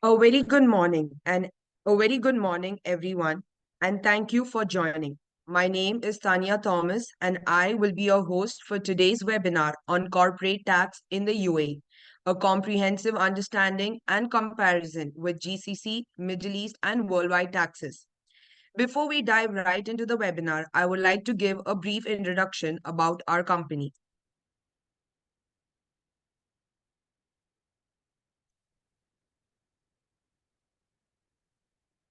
A very good morning and a very good morning, everyone, and thank you for joining. My name is Tanya Thomas, and I will be your host for today's webinar on corporate tax in the UAE, a comprehensive understanding and comparison with GCC, Middle East, and worldwide taxes. Before we dive right into the webinar, I would like to give a brief introduction about our company.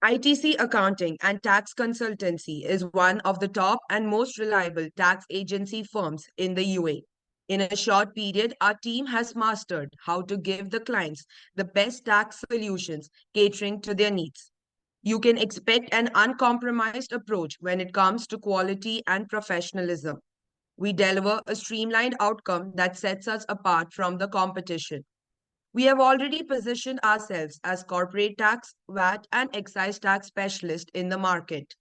ITC Accounting and Tax Consultancy is one of the top and most reliable tax agency firms in the UAE. In a short period, our team has mastered how to give the clients the best tax solutions catering to their needs. You can expect an uncompromised approach when it comes to quality and professionalism. We deliver a streamlined outcome that sets us apart from the competition. We have already positioned ourselves as corporate tax, VAT, and excise tax specialists in the market.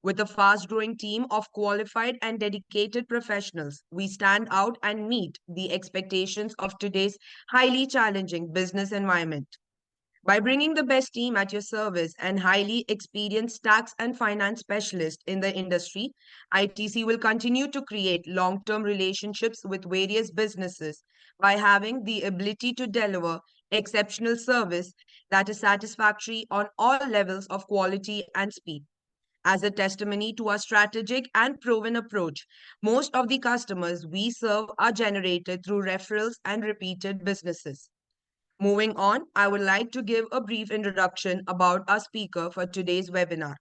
With a fast growing team of qualified and dedicated professionals, we stand out and meet the expectations of today's highly challenging business environment. By bringing the best team at your service and highly experienced tax and finance specialists in the industry, ITC will continue to create long term relationships with various businesses by having the ability to deliver exceptional service that is satisfactory on all levels of quality and speed. As a testimony to our strategic and proven approach, most of the customers we serve are generated through referrals and repeated businesses. Moving on, I would like to give a brief introduction about our speaker for today's webinar.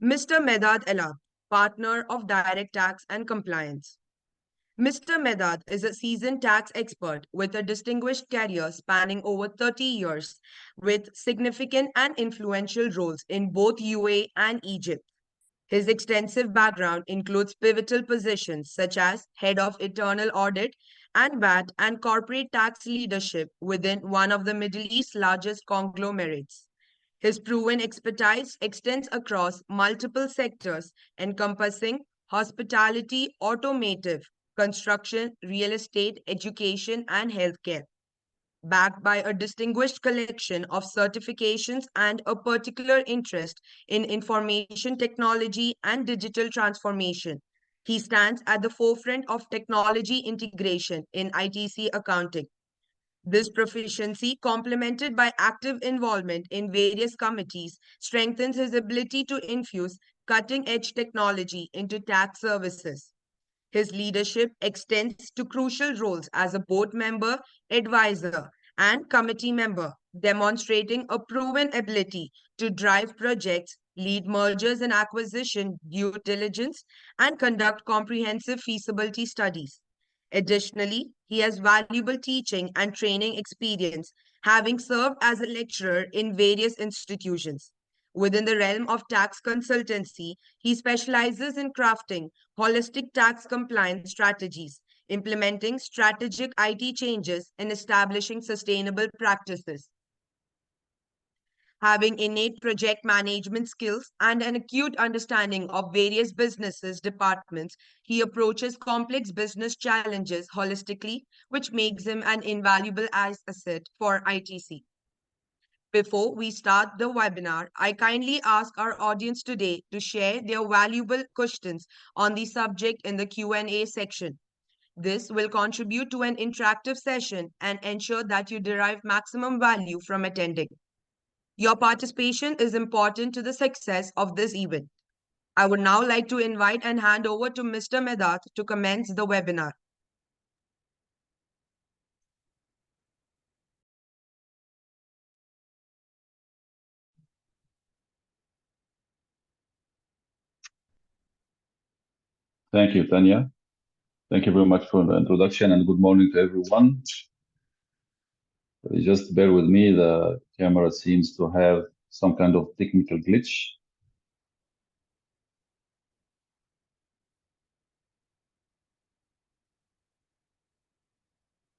Mr. Medad Elab, partner of Direct Tax and Compliance. Mr. Medad is a seasoned tax expert with a distinguished career spanning over 30 years with significant and influential roles in both UAE and Egypt. His extensive background includes pivotal positions such as head of internal audit and VAT and corporate tax leadership within one of the Middle East's largest conglomerates. His proven expertise extends across multiple sectors encompassing hospitality, automotive, construction, real estate, education, and healthcare. Backed by a distinguished collection of certifications and a particular interest in information technology and digital transformation. He stands at the forefront of technology integration in ITC accounting. This proficiency, complemented by active involvement in various committees, strengthens his ability to infuse cutting edge technology into tax services. His leadership extends to crucial roles as a board member, advisor, and committee member, demonstrating a proven ability to drive projects, lead mergers and acquisition due diligence, and conduct comprehensive feasibility studies. Additionally, he has valuable teaching and training experience, having served as a lecturer in various institutions. Within the realm of tax consultancy, he specializes in crafting holistic tax compliance strategies, implementing strategic IT changes, and establishing sustainable practices. Having innate project management skills and an acute understanding of various businesses departments, he approaches complex business challenges holistically, which makes him an invaluable asset for ITC. Before we start the webinar, I kindly ask our audience today to share their valuable questions on the subject in the Q&A section. This will contribute to an interactive session and ensure that you derive maximum value from attending. Your participation is important to the success of this event. I would now like to invite and hand over to Mr. Medat to commence the webinar. Thank you, Tanya. Thank you very much for the introduction and good morning to everyone. Just bear with me, the camera seems to have some kind of technical glitch.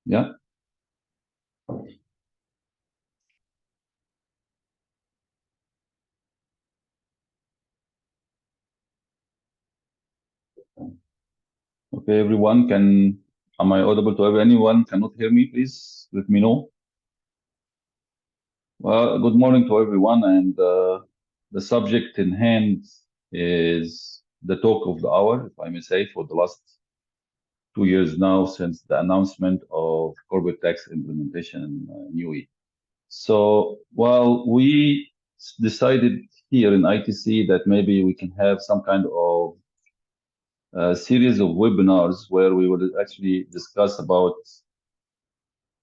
Yeah. Okay, everyone, am I audible to anyone? Cannot hear me, please let me know. Well, good morning to everyone. And the subject in hand is the talk of the hour, if I may say, for the last 2 years now since the announcement of corporate tax implementation in UAE. So, well, we decided here in ITC that maybe we can have some kind of series of webinars where we would actually discuss about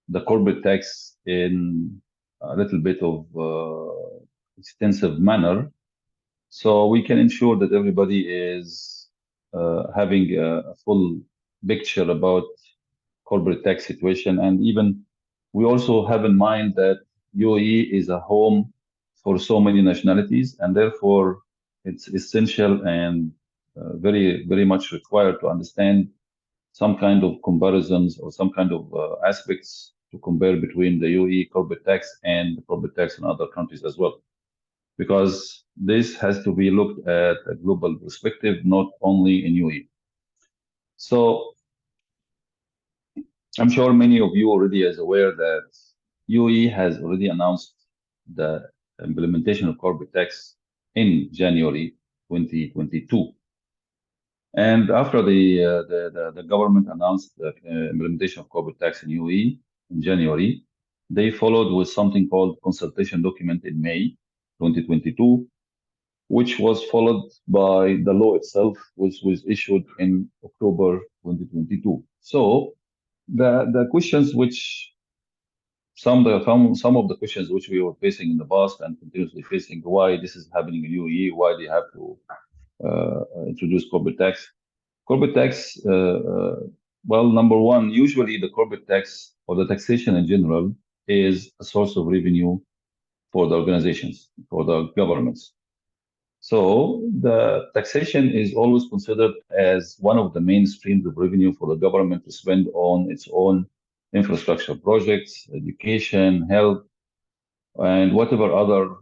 the corporate tax in a little bit of extensive manner, so we can ensure that everybody is having a full picture about corporate tax situation. And even we also have in mind that UAE is a home for so many nationalities, and therefore it's essential and very, very much required to understand some kind of comparisons or some kind of aspects to compare between the UAE corporate tax and the corporate tax in other countries as well, because this has to be looked at a global perspective, not only in UAE. So I'm sure many of you already is aware that UAE has already announced the implementation of corporate tax in January 2022. And after the government announced the implementation of corporate tax in UAE in January, they followed with something called consultation document in May 2022, which was followed by the law itself, which was issued in October 2022. So the questions which some of the questions which we were facing in the past and continuously facing, why this is happening in UAE, why they have to introduce corporate tax. Corporate tax, well, number one, usually the corporate tax or the taxation in general is a source of revenue for the organizations, for the governments. So the taxation is always considered as one of the main streams of revenue for the government to spend on its own infrastructure projects, education, health, and whatever other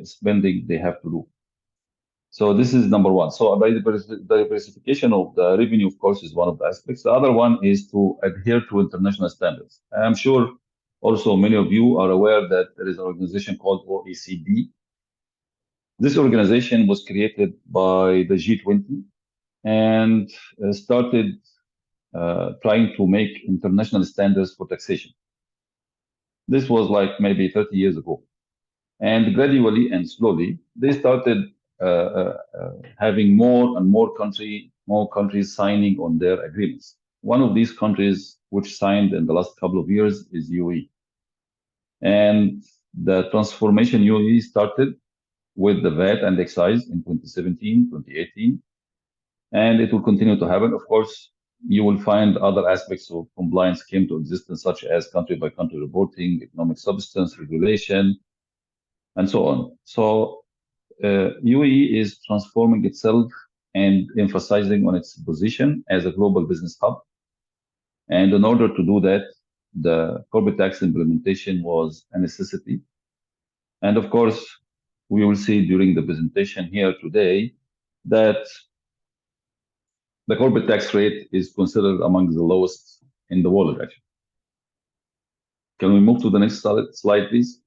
spending they have to do. So this is number one. So the diversification of the revenue, of course, is one of the aspects. The other one is to adhere to international standards. I'm sure also many of you are aware that there is an organization called OECD. This organization was created by the G20 and started trying to make international standards for taxation. This was like maybe 30 years ago. And gradually and slowly, they started having more and more countries signing on their agreements. One of these countries which signed in the last couple of years is UAE. And the transformation UAE started with the VAT and excise in 2017, 2018, and it will continue to happen. Of course, you will find other aspects of compliance came to existence, such as country by country reporting, economic substance regulation, and so on. So UAE is transforming itself and emphasizing on its position as a global business hub. And in order to do that, the corporate tax implementation was a necessity. And of course, we will see during the presentation here today that the corporate tax rate is considered among the lowest in the world, actually. Can we move to the next slide, please?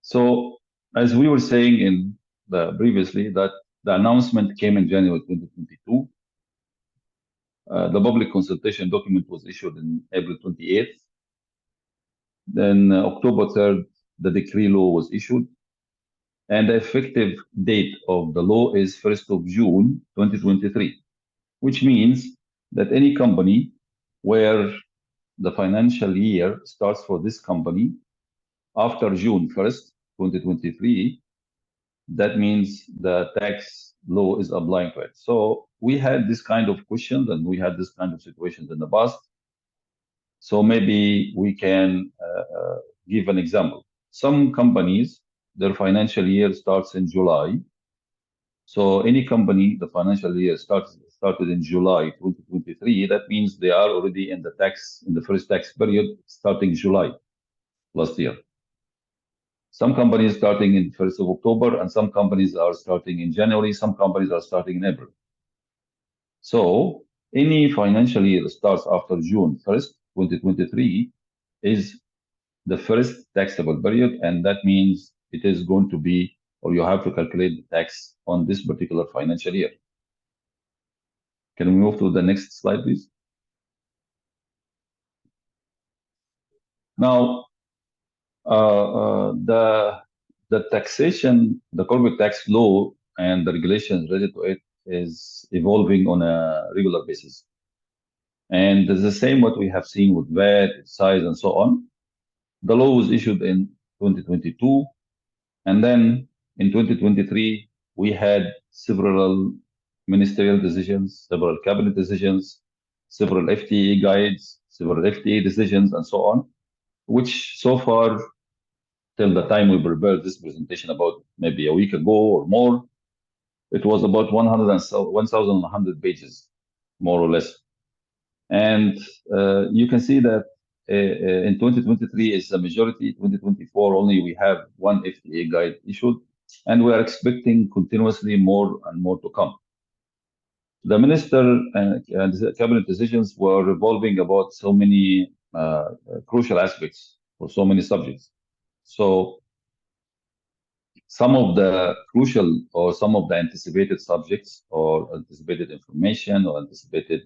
So, as we were saying in the previously, that the announcement came in January 2022. The public consultation document was issued in April 28th. Then October 3rd, the decree law was issued. And the effective date of the law is 1st of June 2023, which means that any company where the financial year starts for this company after June 1st, 2023, that means the tax law is applying to it. So we had this kind of questions and we had this kind of situations in the past. So maybe we can give an example. Some companies, their financial year starts in July. So any company, the financial year started in July 2023, that means they are already in the first tax period starting July last year. Some companies starting in 1st of October, and some companies are starting in January, some companies are starting in April. So Any financial year starts after June 1st, 2023 is the first taxable period, and that means it is going to be, or you have to calculate the tax on this particular financial year. Can we move to the next slide, please? Now, the taxation, the corporate tax law and the regulations related to it is evolving on a regular basis. And it's the same what we have seen with VAT, size, and so on. The law was issued in 2022, and then in 2023, we had several ministerial decisions, several cabinet decisions, several FTA guides, several FTA decisions, and so on, which so far, till the time we prepared this presentation about maybe a week ago or more, it was about 1,100 pages, more or less. And you can see that in 2023 is the majority. 2024 only we have one FTA guide issued, and we are expecting continuously more and more to come. The minister and the cabinet decisions were revolving about so many crucial aspects for so many subjects. So some of the crucial or some of the anticipated subjects or anticipated information or anticipated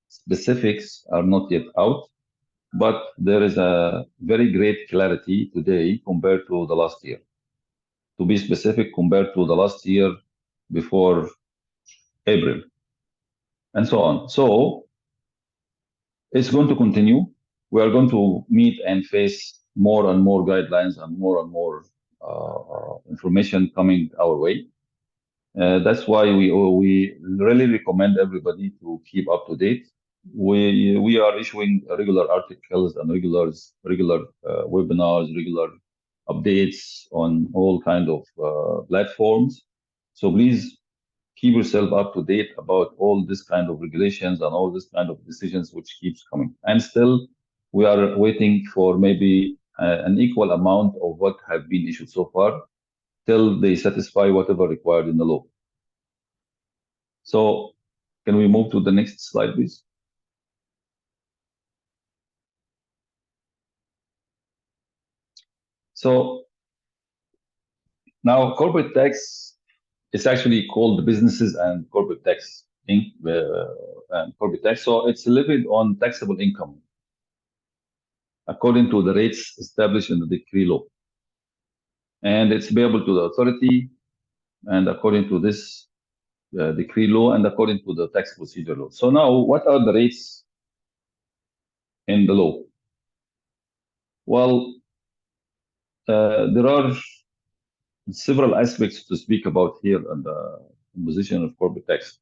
specifics are not yet out, but there is a very great clarity today compared to the last year. To be specific, compared to the last year before April, and so on. So it's going to continue. We are going to meet and face more and more guidelines and more information coming our way. That's why we really recommend everybody to keep up to date. We are issuing regular articles and regular webinars, regular updates on all kind of platforms. So please keep yourself up to date about all this kind of regulations and all this kind of decisions which keeps coming. And still, we are waiting for maybe an equal amount of what have been issued so far till they satisfy whatever required in the law. So can we move to the next slide, please? So now corporate tax is actually called businesses and corporate tax and corporate tax. So it's levied on taxable income according to the rates established in the decree law. And it's payable to the authority and according to this decree law and according to the tax procedure law. So now what are the rates in the law? Well, there are several aspects to speak about here on the imposition of corporate tax.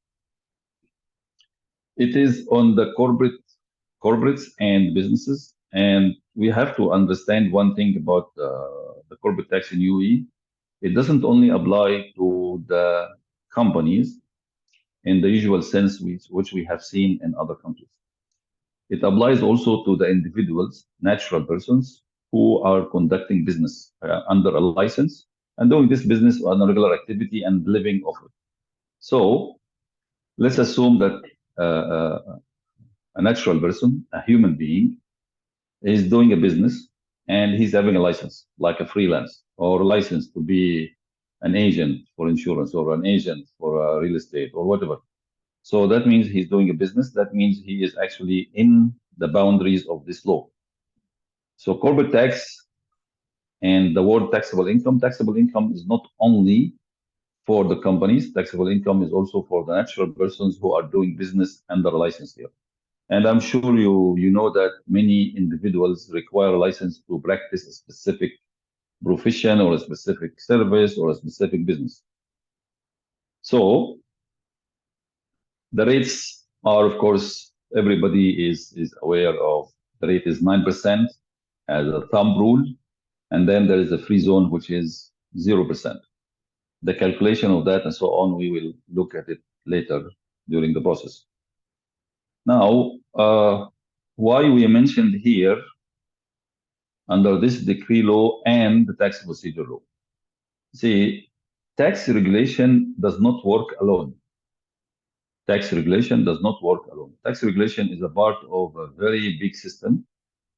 It is on the corporates and businesses, and we have to understand one thing about the corporate tax in UAE. It doesn't only apply to the companies in the usual sense which we have seen in other countries. It applies also to the individuals, natural persons, who are conducting business under a license and doing this business on a regular activity and living off it. So let's assume that a natural person, a human being, is doing a business and he's having a license, like a freelance, or a license to be an agent for insurance or an agent for real estate or whatever. So that means he's doing a business. That means he is actually in the boundaries of this law. So corporate tax and the word taxable income is not only for the companies. Taxable income is also for the natural persons who are doing business under a license here. And I'm sure you know that many individuals require a license to practice a specific profession or a specific service or a specific business. So the rates are, of course, everybody is aware of. The rate is 9% as a thumb rule, and then there is a free zone which is 0%. The calculation of that and so on, we will look at it later during the process. Now, why we mentioned here under this decree law and the tax procedure law. See, tax regulation does not work alone. Tax regulation does not work alone. Tax regulation is a part of a very big system,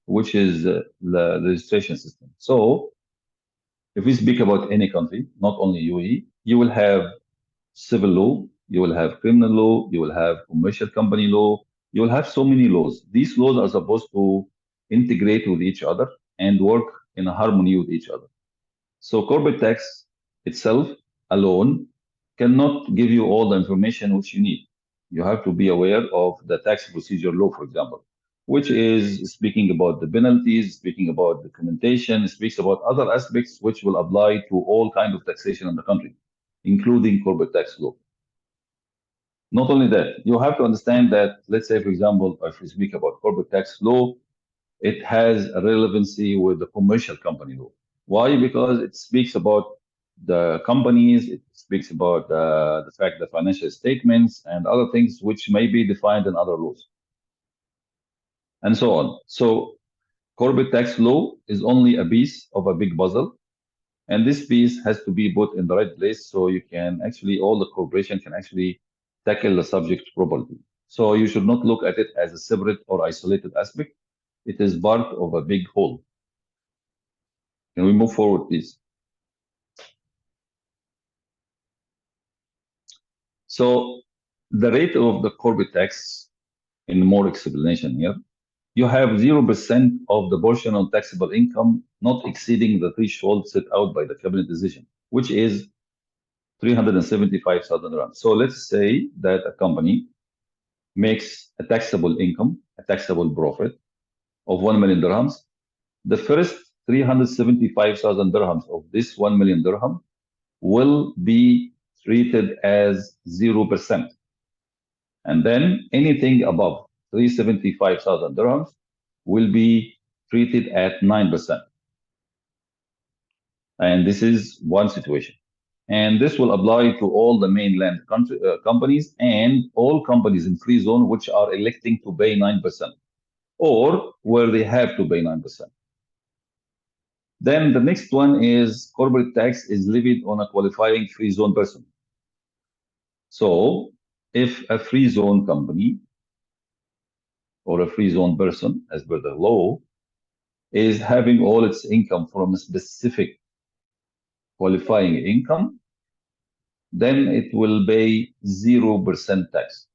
which is the registration system. So if we speak about any country, not only UAE, you will have civil law, you will have criminal law, you will have commercial company law, you will have so many laws. These laws are supposed to integrate with each other and work in a harmony with each other. So corporate tax itself alone cannot give you all the information which you need. You have to be aware of the tax procedure law, for example, which is speaking about the penalties, speaking about documentation, speaks about other aspects which will apply to all kind of taxation in the country, including corporate tax law. Not only that, you have to understand that, let's say, for example, if we speak about corporate tax law, it has a relevancy with the commercial company law. Why? Because it speaks about the companies, it speaks about the fact that financial statements and other things which may be defined in other laws, and so on. So corporate tax law is only a piece of a big puzzle, and this piece has to be put in the right place so you can actually, all the corporation can actually tackle the subject properly. So you should not look at it as a separate or isolated aspect. It is part of a big whole. Can we move forward, please? So the rate of the corporate tax, in more explanation here, you have 0% of the portion on taxable income not exceeding the threshold set out by the cabinet decision, which is 375,000 dirhams. So let's say that a company makes a taxable income, a taxable profit of 1 million dirhams. The first 375,000 dirhams of this 1 million dirham will be treated as 0%. And then anything above 375,000 dirhams will be treated at 9%. And this is one situation. And this will apply to all the mainland companies and all companies in free zone which are electing to pay 9% or where they have to pay 9%. Then the next one is corporate tax is levied on a qualifying free zone person. So if a free zone company or a free zone person, as per the law, is having all its income from a specific qualifying income, then it will pay 0% tax.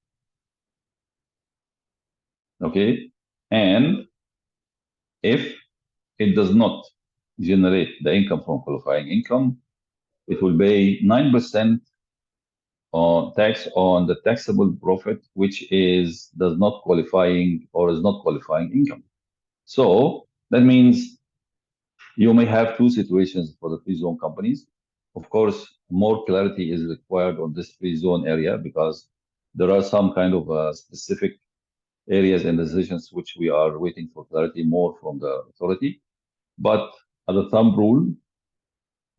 Okay? And if it does not generate the income from qualifying income, it will pay 9% on tax on the taxable profit, which does not qualifying or is not qualifying income. So that means you may have two situations for the free zone companies. Of course, more clarity is required on this free zone area because there are some kind of specific areas and decisions which we are waiting for clarity more from the authority. But as a thumb rule,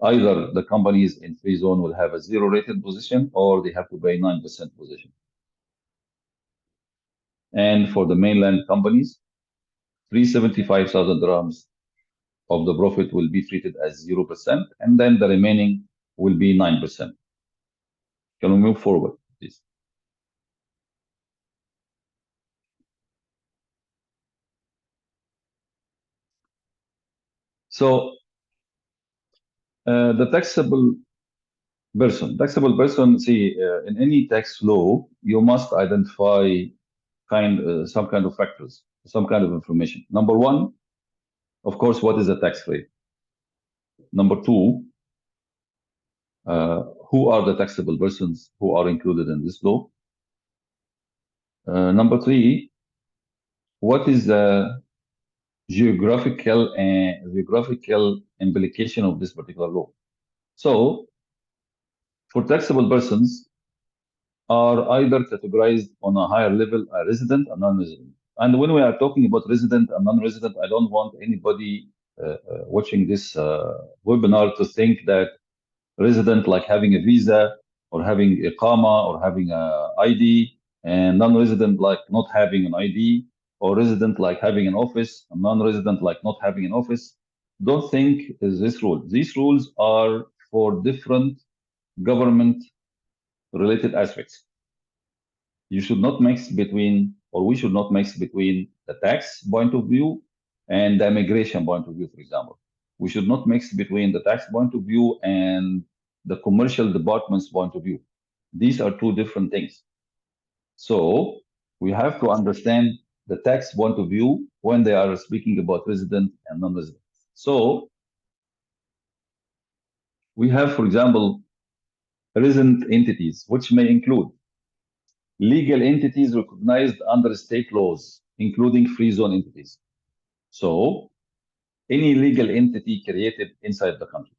either the companies in free zone will have a zero rated position or they have to pay 9% position. And for the mainland companies, 375,000 dirhams of the profit will be treated as 0%, and then the remaining will be 9%. Can we move forward, please? So the taxable person, see, in any tax law, you must identify some kind of factors, some kind of information. Number one, of course, what is the tax rate? Number two, who are the taxable persons who are included in this law? Number three, what is the geographical implication of this particular law? So, for taxable persons are either categorized on a higher level, a resident and non-resident. And when we are talking about resident and non-resident, I don't want anybody watching this webinar to think that resident like having a visa or having iqama or having a ID, and non-resident like not having an ID, or resident like having an office, and non-resident like not having an office. Don't think is this rule. These rules are for different government related aspects. You should not mix between, or we should not mix between the tax point of view and the immigration point of view, for example. We should not mix between the tax point of view and the commercial department's point of view. These are two different things. So we have to understand the tax point of view when they are speaking about resident and non-resident. So we have, for example, resident entities, which may include legal entities recognized under state laws, including free zone entities. So any legal entity created inside the country.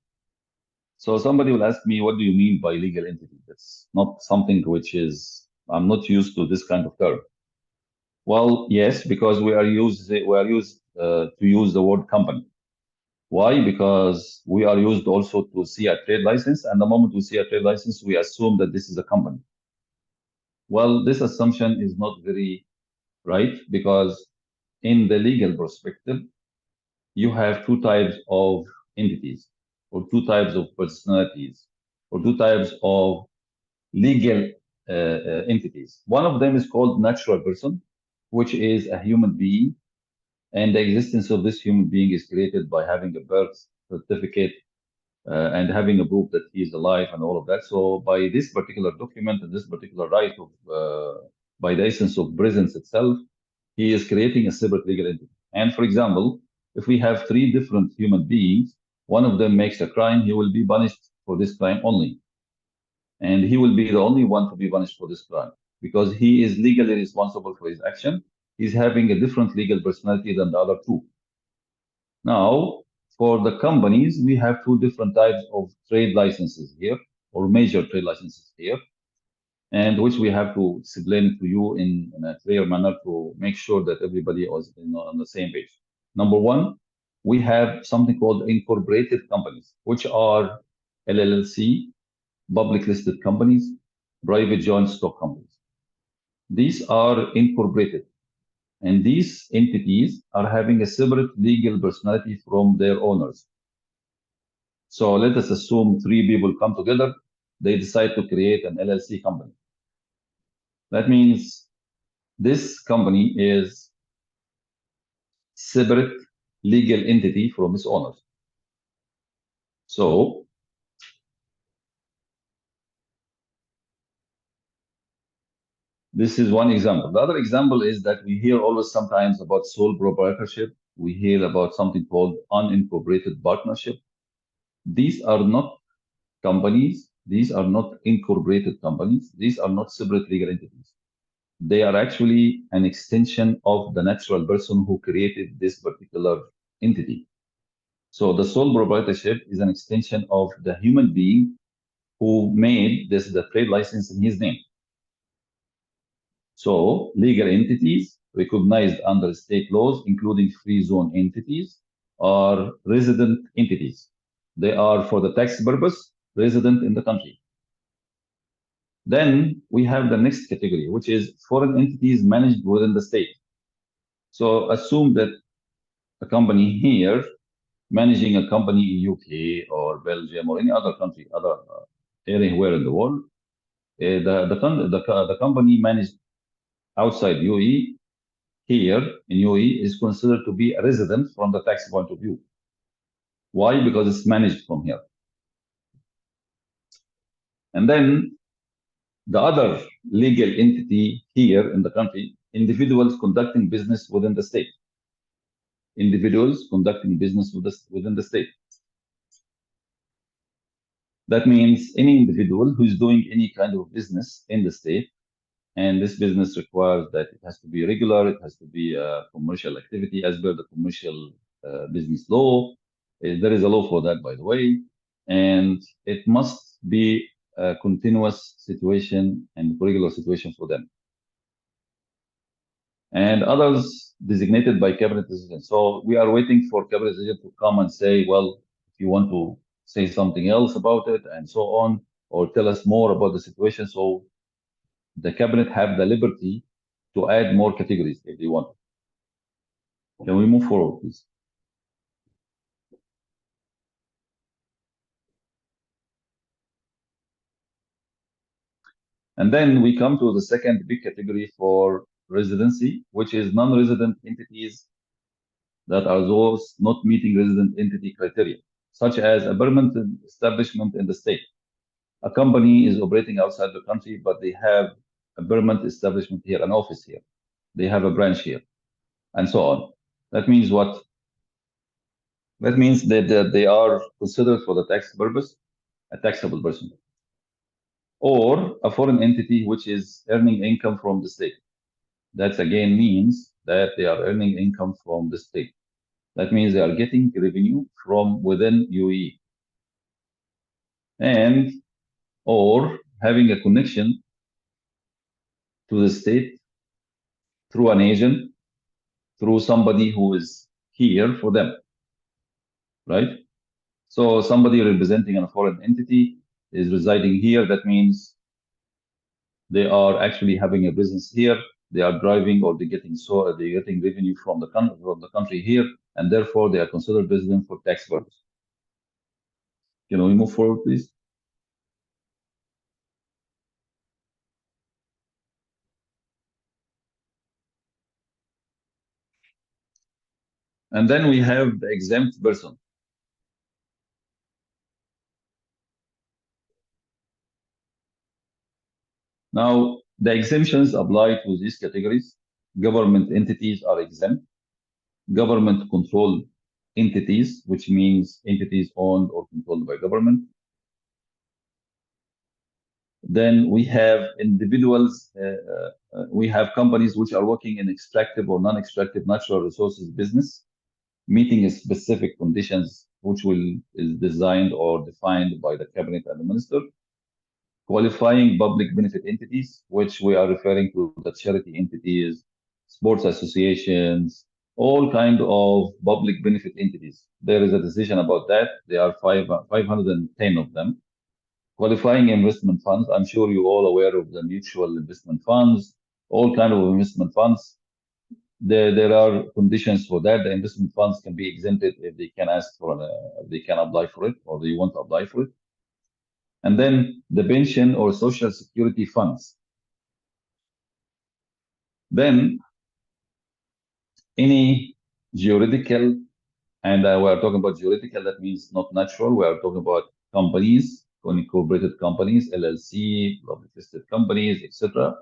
So somebody will ask me, what do you mean by legal entity? That's not something which is, I'm not used to this kind of term. Well, yes, because we are used to use the word company. Why? Because we are used also to see a trade license, and the moment we see a trade license, we assume that this is a company. Well, this assumption is not very right, because in the legal perspective, you have two types of entities, or two types of personalities, or two types of legal entities. One of them is called natural person, which is a human being, and the existence of this human being is created by having a birth certificate and having a proof that he is alive and all of that. So by this particular document and this particular right of, by the essence of presence itself, he is creating a separate legal entity. And for example, if we have three different human beings, one of them makes a crime, he will be punished for this crime only. And he will be the only one to be punished for this crime because he is legally responsible for his action. He's having a different legal personality than the other two. Now, for the companies, we have two different types of trade licenses here, or major trade licenses here, and which we have to explain to you in a clear manner to make sure that everybody is on the same page. Number one, we have something called incorporated companies, which are LLC, public listed companies, private joint stock companies. These are incorporated, and these entities are having a separate legal personality from their owners. So let us assume three people come together, they decide to create an LLC company. That means this company is separate legal entity from its owners. So this is one example. The other example is that we hear always sometimes about sole proprietorship. We hear about something called unincorporated partnership. These are not companies. These are not incorporated companies. These are not separate legal entities. They are actually an extension of the natural person who created this particular entity. So the sole proprietorship is an extension of the human being who made the trade license in his name. So legal entities recognized under state laws, including free zone entities, are resident entities. They are, for the tax purpose, resident in the country. Then we have the next category, which is foreign entities managed within the state. So assume that a company here managing a company in UK or Belgium or any other country, anywhere in the world, the company managed outside UAE here in UAE is considered to be a resident from the tax point of view. Why? Because it's managed from here. And then the other legal entity here in the country, individuals conducting business within the state. Individuals conducting business within the state. That means any individual who is doing any kind of business in the state, and this business requires that it has to be regular, it has to be a commercial activity as per the commercial business law. There is a law for that, by the way, and it must be a continuous situation and regular situation for them. And others designated by cabinet decision. So we are waiting for cabinet decision to come and say, well, if you want to say something else about it and so on, or tell us more about the situation. So the cabinet have the liberty to add more categories if they want. Can we move forward, please? And then we come to the second big category for residency, which is non-resident entities that are those not meeting resident entity criteria, such as a permanent establishment in the state. A company is operating outside the country, but they have a permanent establishment here, an office here. They have a branch here, and so on. That means what? That means that they are considered for the tax purpose a taxable person, or a foreign entity which is earning income from the state. That again means that they are earning income from the state. That means they are getting revenue from within UAE, and or having a connection to the state through an agent, through somebody who is here for them, right? So somebody representing a foreign entity is residing here. That means they are actually having a business here. They are driving, or they're getting revenue from the country here, and therefore they are considered resident for tax purposes. Can we move forward, please? And then we have the exempt person. Now, the exemptions apply to these categories. Government entities are exempt. Government controlled entities, which means entities owned or controlled by government. Then we have individuals, we have companies which are working in extractive or non-extractive natural resources business, meeting specific conditions which is designed or defined by the cabinet and the minister. Qualifying public benefit entities, which we are referring to the charity entities, sports associations, all kind of public benefit entities. There is a decision about that. There are 510 of them. Qualifying investment funds. I'm sure you're all aware of the mutual investment funds, all kind of investment funds. There are conditions for that. The investment funds can be exempted if they can ask for they can apply for it, or they want to apply for it. And then the pension or social security funds. Then any juridical, and we are talking about juridical, that means not natural. We are talking about companies, unincorporated companies, LLC, public listed companies, etc.,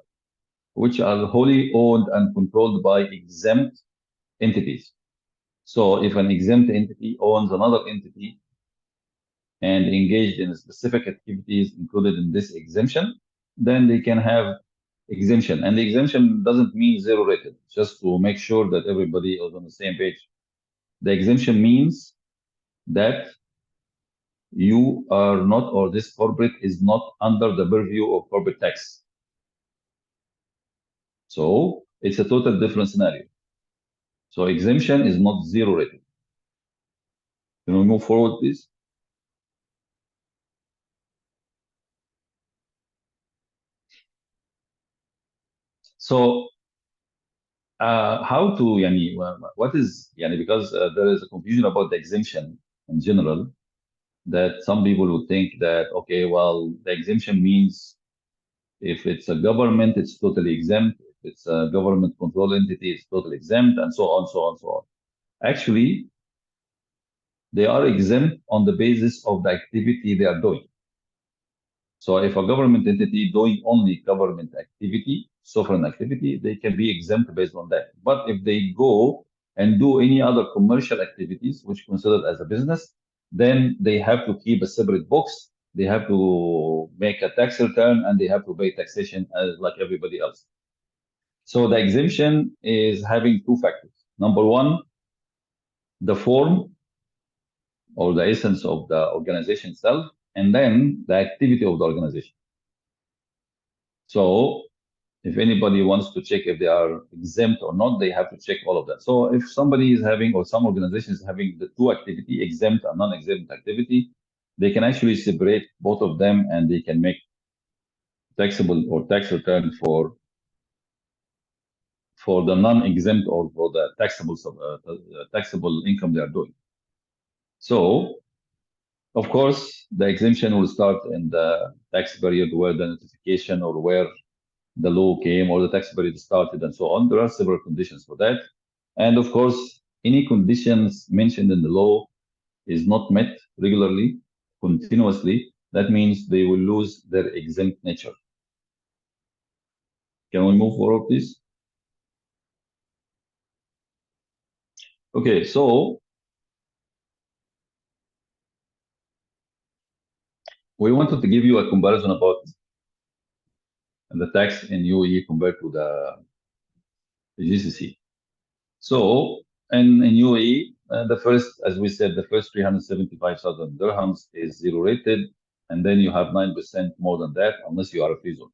which are wholly owned and controlled by exempt entities. So if an exempt entity owns another entity and engaged in specific activities included in this exemption, then they can have exemption. And the exemption doesn't mean zero rated, just to make sure that everybody is on the same page. The exemption means that you are not, or this corporate is not under the purview of corporate tax. So it's a total different scenario. So exemption is not zero rated. Can we move forward, please? So how to, yani, what is, yani, because there is a confusion about the exemption in general, that some people would think that, okay, well, the exemption means if it's a government, it's totally exempt. If it's a government controlled entity, it's totally exempt, and so on, so on, so on. Actually, they are exempt on the basis of the activity they are doing. So if a government entity doing only government activity, sovereign activity, they can be exempt based on that. But if they go and do any other commercial activities, which considered as a business, then they have to keep a separate box. They have to make a tax return, and they have to pay taxation as like everybody else. So the exemption is having two factors. Number one, the form or the essence of the organization itself, and then the activity of the organization. So if anybody wants to check if they are exempt or not, they have to check all of that. So if somebody is having, or some organization is having the two activity, exempt and non-exempt activity, they can actually separate both of them, and they can make taxable or tax return for the non-exempt or for the taxable income they are doing. So, Of course, the exemption will start in the tax period where the notification or where the law came or the tax period started and so on. There are several conditions for that. And of course, any conditions mentioned in the law is not met regularly, continuously, that means they will lose their exempt nature. Can we move forward, please? Okay, so we wanted to give you a comparison about the tax in UAE compared to the GCC. So in UAE, the first, as we said, the first 375,000 dirhams is zero rated, and then you have 9% more than that unless you are a free zone.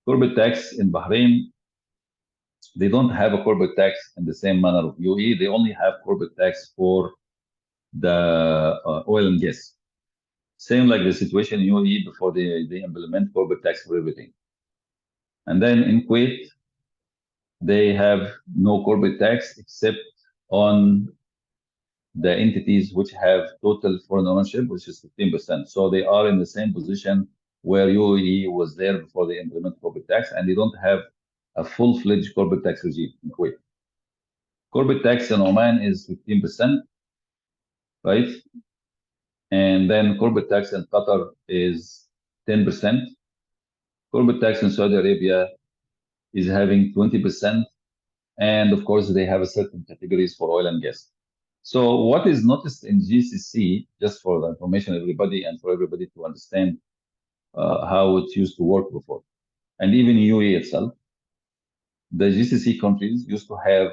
Corporate tax in Bahrain, they don't have a corporate tax in the same manner of UAE. They only have corporate tax for the oil and gas. Same like the situation in UAE before they implement corporate tax for everything. And then in Kuwait, they have no corporate tax except on the entities which have total foreign ownership, which is 15%. So they are in the same position where UAE was there before they implement corporate tax, and they don't have a full-fledged corporate tax regime in Kuwait. Corporate tax in Oman is 15%, right? And then corporate tax in Qatar is 10%. Corporate tax in Saudi Arabia is having 20%. And of course, they have a certain categories for oil and gas. So what is noticed in GCC, just for the information of everybody and for everybody to understand how it used to work before, and even UAE itself, the GCC countries used to have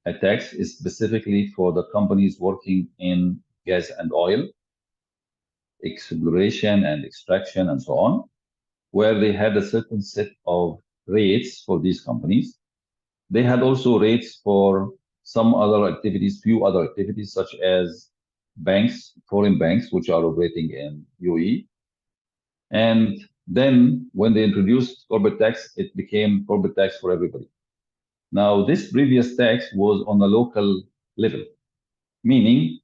a tax specifically for the companies working in gas and oil, exploration and extraction and so on, where they had a certain set of rates for these companies. They had also rates for some other activities, few other activities, such as banks, foreign banks, which are operating in UAE. And then when they introduced corporate tax, it became corporate tax for everybody. Now, this previous tax was on a local level, meaning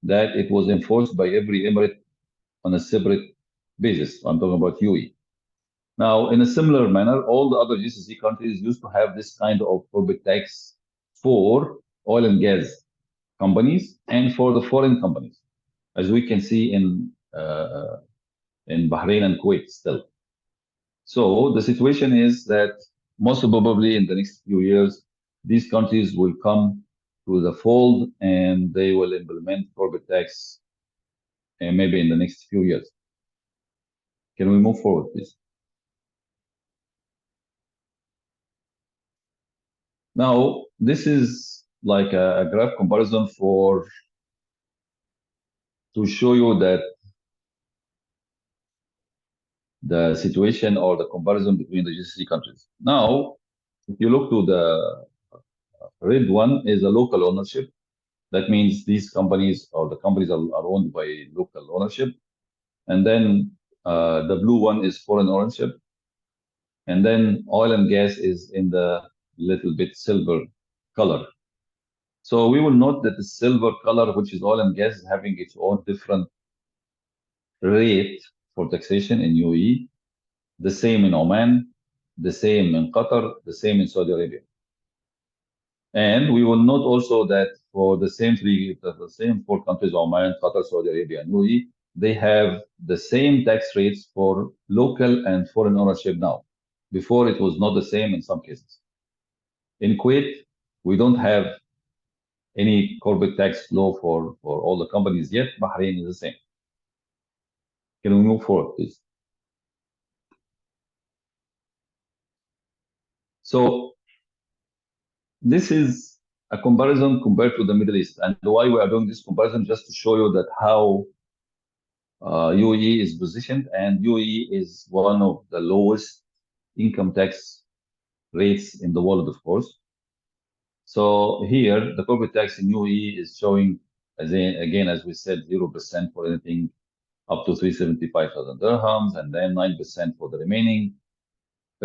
that it was enforced by every emirate on a separate basis. I'm talking about UAE. Now, in a similar manner, all the other GCC countries used to have this kind of corporate tax for oil and gas companies and for the foreign companies, as we can see in Bahrain and Kuwait still. So the situation is that most probably in the next few years, these countries will come to the fold and they will implement corporate tax maybe in the next few years. Can we move forward, please? Now, this is like a graph comparison to show you that the situation or the comparison between the GCC countries. Now, if you look to the red one is a local ownership. That means these companies or the companies are owned by local ownership. And then the blue one is foreign ownership. And then oil and gas is in the little bit silver color. So we will note that the silver color, which is oil and gas, is having its own different rate for taxation in UAE, the same in Oman, the same in Qatar, the same in Saudi Arabia. And we will note also that for the same four countries, Oman, Qatar, Saudi Arabia, and UAE, they have the same tax rates for local and foreign ownership now. Before it was not the same in some cases. In Kuwait, we don't have any corporate tax law for all the companies yet. Bahrain is the same. Can we move forward, please? So this is a comparison compared to the Middle East. And why we are doing this comparison, just to show you that how UAE is positioned, and UAE is one of the lowest income tax rates in the world, of course. So here, the corporate tax in UAE is showing, again, as we said, 0% for anything up to 375,000 dirhams, and then 9% for the remaining.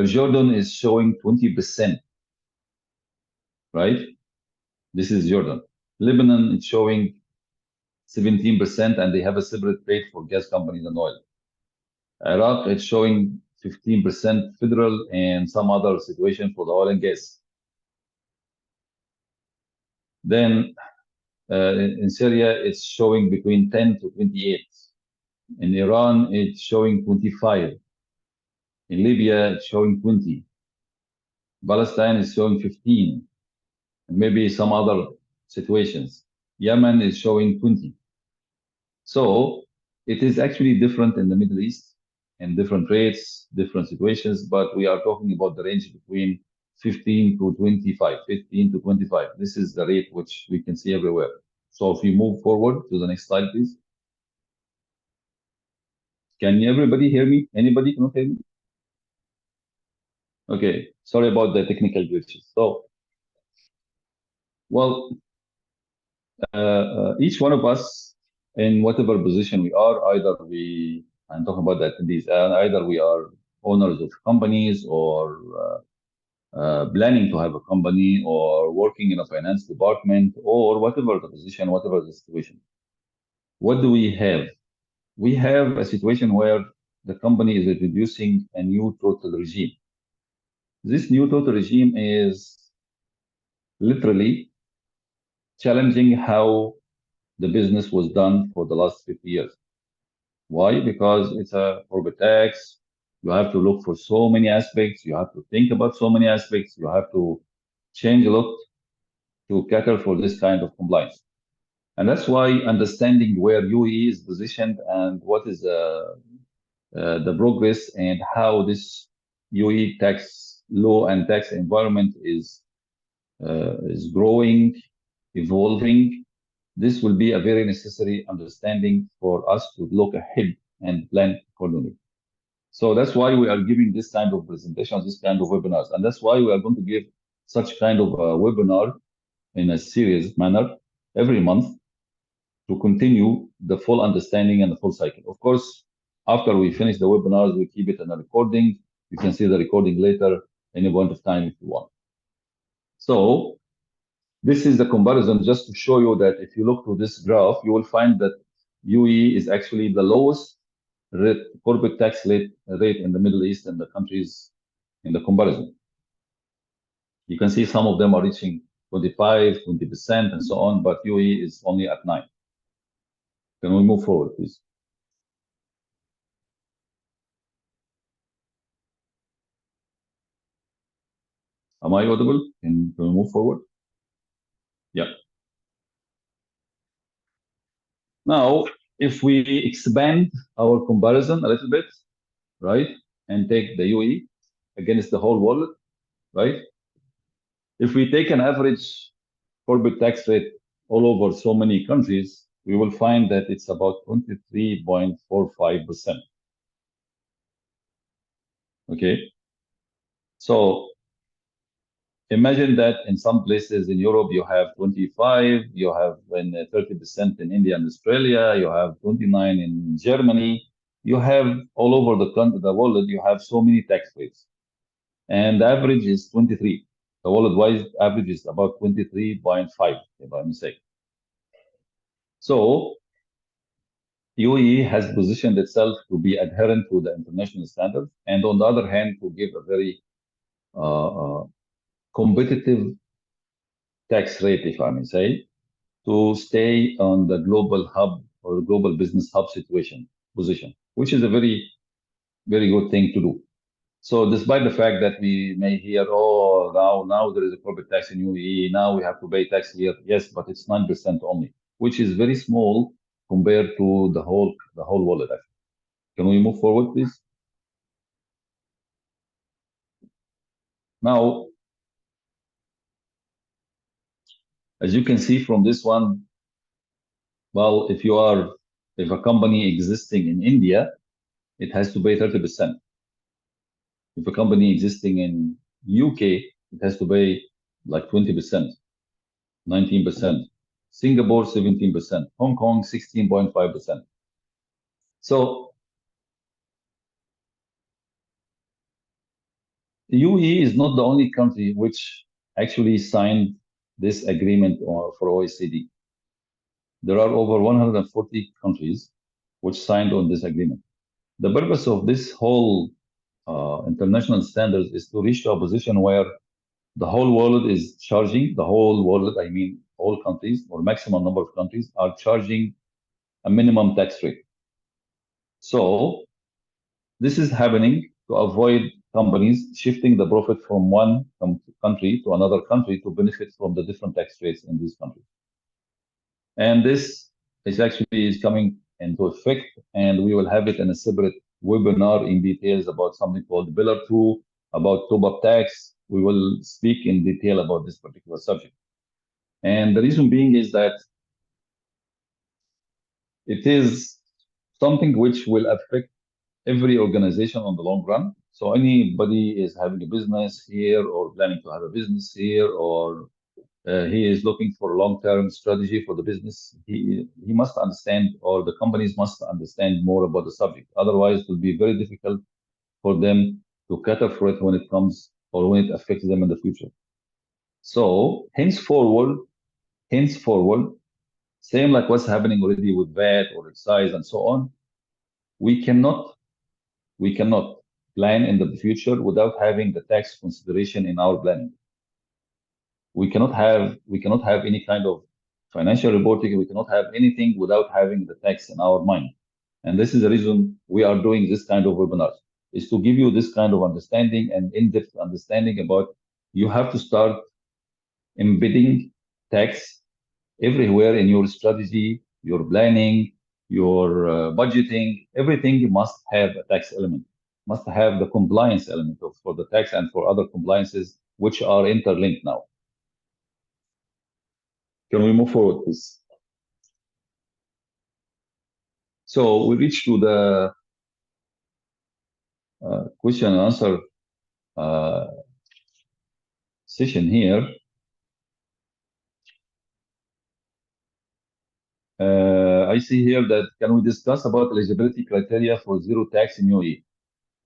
Jordan is showing 20%, right? This is Jordan. Lebanon is showing 17%, and they have a separate rate for gas companies and oil. Iraq, it's showing 15% federal and some other situation for the oil and gas. Then in Syria, it's showing between 10 to 28. In Iran, it's showing 25. In Libya, it's showing 20. Palestine is showing 15. And maybe some other situations. Yemen is showing 20. So it is actually different in the Middle East and different rates, different situations, but we are talking about the range between 15 to 25, 15 to 25. This is the rate which we can see everywhere. So if we move forward to the next slide, please. Can everybody hear me? Anybody cannot hear me? Okay, sorry about the technical glitches. So, well, each one of us in whatever position we are, I'm talking about that in these, either we are owners of companies or planning to have a company or working in a finance department or whatever the position, whatever the situation. What do we have? We have a situation where the company is introducing a new total regime. This new total regime is literally challenging how the business was done for the last 50 years. Why? Because it's a corporate tax. You have to look for so many aspects. You have to think about so many aspects. You have to change a lot to cater for this kind of compliance. And that's why understanding where UAE is positioned and what is the progress and how this UAE tax law and tax environment is growing, evolving. This will be a very necessary understanding for us to look ahead and plan accordingly. So that's why we are giving this kind of presentations, this kind of webinars. And that's why we are going to give such kind of a webinar in a serious manner every month to continue the full understanding and the full cycle. Of course, after we finish the webinars, we keep it in a recording. You can see the recording later, any point of time if you want. So this is the comparison just to show you that if you look to this graph, you will find that UAE is actually the lowest corporate tax rate in the Middle East and the countries in the comparison. You can see some of them are reaching 25, 20%, and so on, but UAE is only at 9. Can we move forward, please? Am I audible? Can we move forward? Yeah. Now, if we expand our comparison a little bit, right, and take the UAE against the whole world, right? If we take an average corporate tax rate all over so many countries, we will find that it's about 23.45%. Okay. So imagine that in some places in Europe, you have 25, you have 30% in India and Australia, you have 29 in Germany, you have all over the world, you have so many tax rates. And the average is 23. The worldwide average is about 23.5, if I'm mistaken. So UAE has positioned itself to be adherent to the international standards, and on the other hand, to give a very competitive tax rate, if I may say, to stay on the global hub or global business hub position, which is a very, very good thing to do. So despite the fact that we may hear, oh, now there is a corporate tax in UAE, now we have to pay tax here. Yes, but it's 9% only, which is very small compared to the whole world. Actually. Can we move forward, please? Now, as you can see from this one, well, if a company existing in India, it has to pay 30%. If a company existing in UK, it has to pay like 20%, 19%. Singapore, 17%. Hong Kong, 16.5%. So the UAE is not the only country which actually signed this agreement for OECD. There are over 140 countries which signed on this agreement. The purpose of this whole international standards is to reach to a position where the whole world is charging, the whole world, I mean, all countries or maximum number of countries are charging a minimum tax rate. So this is happening to avoid companies shifting the profit from one country to another country to benefit from the different tax rates in these countries. And this is actually is coming into effect, and we will have it in a separate webinar in details about something called Pillar 2, about top-up tax. We will speak in detail about this particular subject. And the reason being is that it is something which will affect every organization on the long run. So anybody is having a business here or planning to have a business here, or he is looking for a long-term strategy for the business, he must understand, or the companies must understand more about the subject. Otherwise, it will be very difficult for them to cater for it when it comes or when it affects them in the future. So henceforward, same like what's happening already with VAT or excise and so on, we cannot plan in the future without having the tax consideration in our planning. We cannot have any kind of financial reporting. We cannot have anything without having the tax in our mind. And this is the reason we are doing this kind of webinars, is to give you this kind of understanding and in-depth understanding about you have to start embedding tax everywhere in your strategy, your planning, your budgeting. Everything must have a tax element, must have the compliance element for the tax and for other compliances, which are interlinked now. Can we move forward, please? So we reach to the question and answer session here. I see here that can we discuss about eligibility criteria for zero tax in UAE?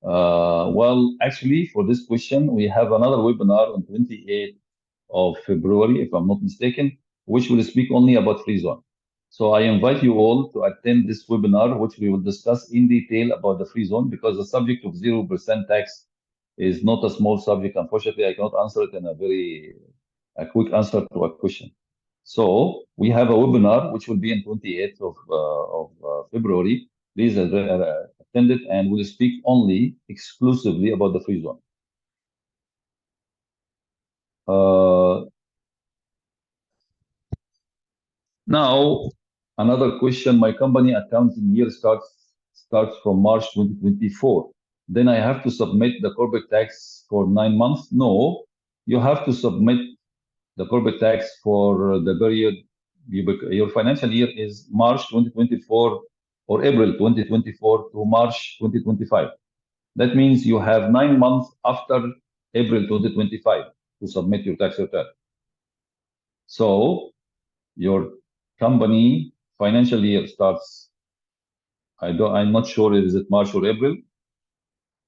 Well, actually, for this question, we have another webinar on 28th of February, if I'm not mistaken, which will speak only about free zone. So I invite you all to attend this webinar, which we will discuss in detail about the free zone, because the subject of 0% tax is not a small subject. Unfortunately, I cannot answer it in a quick answer to a question. So we have a webinar, which will be on 28th of February. Please attend it, and we'll speak only exclusively about the free zone. Now, another question. My company accounting year starts from March 2024. Then I have to submit the corporate tax for 9 months? No, you have to submit the corporate tax for the period. Your financial year is March 2024 or April 2024 to March 2025. That means you have 9 months after April 2025 to submit your tax return. So your company financial year starts, I'm not sure is it March or April,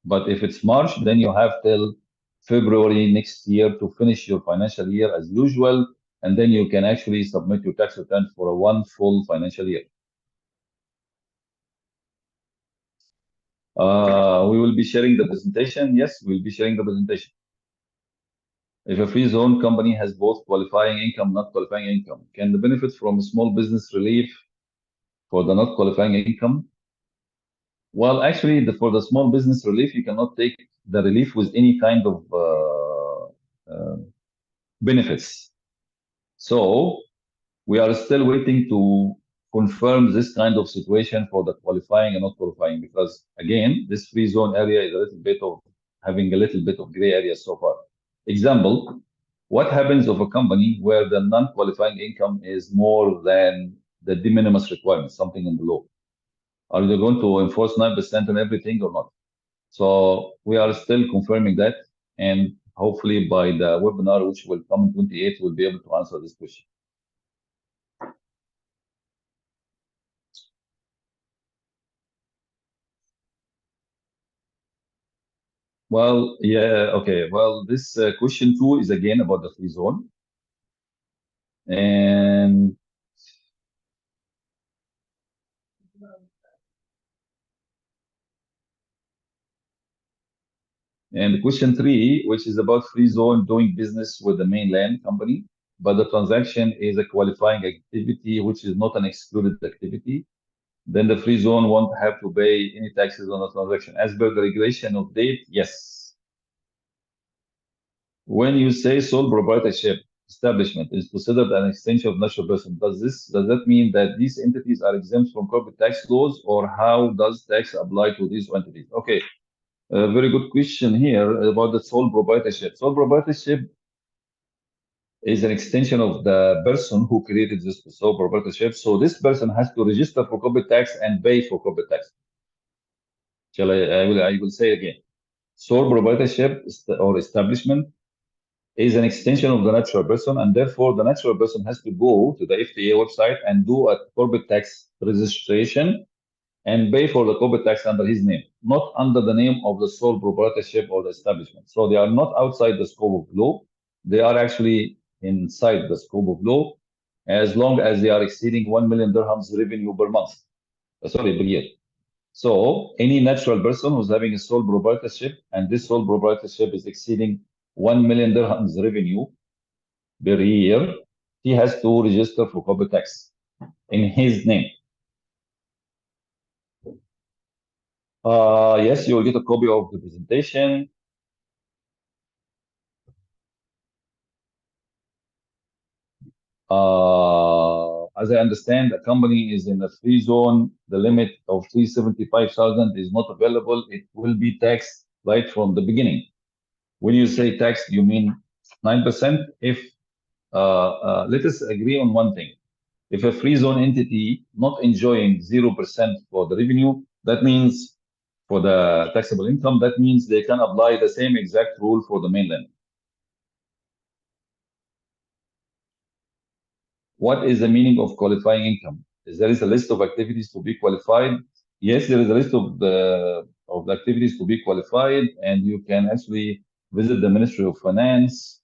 but if it's March, then you have till February next year to finish your financial year as usual, and then you can actually submit your tax return for a one full financial year. We will be sharing the presentation. Yes, we'll be sharing the presentation. If a free zone company has both qualifying income, not qualifying income, can the benefit from small business relief for the not qualifying income? Well, actually, for the small business relief, you cannot take the relief with any kind of benefits. So we are still waiting to confirm this kind of situation for the qualifying and not qualifying, because again, this free zone area is a little bit of having a little bit of gray area so far. Example, what happens of a company where the non-qualifying income is more than the de minimis requirement, something in the law? Are they going to enforce 9% on everything or not? So we are still confirming that, and hopefully by the webinar, which will come in 28, we'll be able to answer this question. Well, yeah, okay. Well, this question 2 is again about the free zone. And And question 3, which is about free zone doing business with the mainland company, but the transaction is a qualifying activity, which is not an excluded activity. Then the free zone won't have to pay any taxes on the transaction. As per the regulation of date, yes. When you say sole proprietorship establishment is considered an extension of natural person, does that mean that these entities are exempt from corporate tax laws, or how does tax apply to these entities? Okay, a very good question here about the sole proprietorship. Sole proprietorship is an extension of the person who created this sole proprietorship. So this person has to register for corporate tax and pay for corporate tax. I will say again. Sole proprietorship or establishment is an extension of the natural person, and therefore the natural person has to go to the FTA website and do a corporate tax registration and pay for the corporate tax under his name, not under the name of the sole proprietorship or the establishment. So they are not outside the scope of law. They are actually inside the scope of law as long as they are exceeding 1 million dirhams revenue per month. Sorry, per year. So any natural person who's having a sole proprietorship and this sole proprietorship is exceeding 1 million dirhams revenue per year, he has to register for corporate tax in his name. Yes, you will get a copy of the presentation. As I understand, a company is in a free zone. The limit of 375,000 is not available. It will be taxed right from the beginning. When you say taxed, you mean 9%. If let us agree on one thing. If a free zone entity not enjoying 0% for the revenue, that means for the taxable income, that means they can apply the same exact rule for the mainland. What is the meaning of qualifying income? There is a list of activities to be qualified. Yes, there is a list of the activities to be qualified, and you can actually visit the Ministry of Finance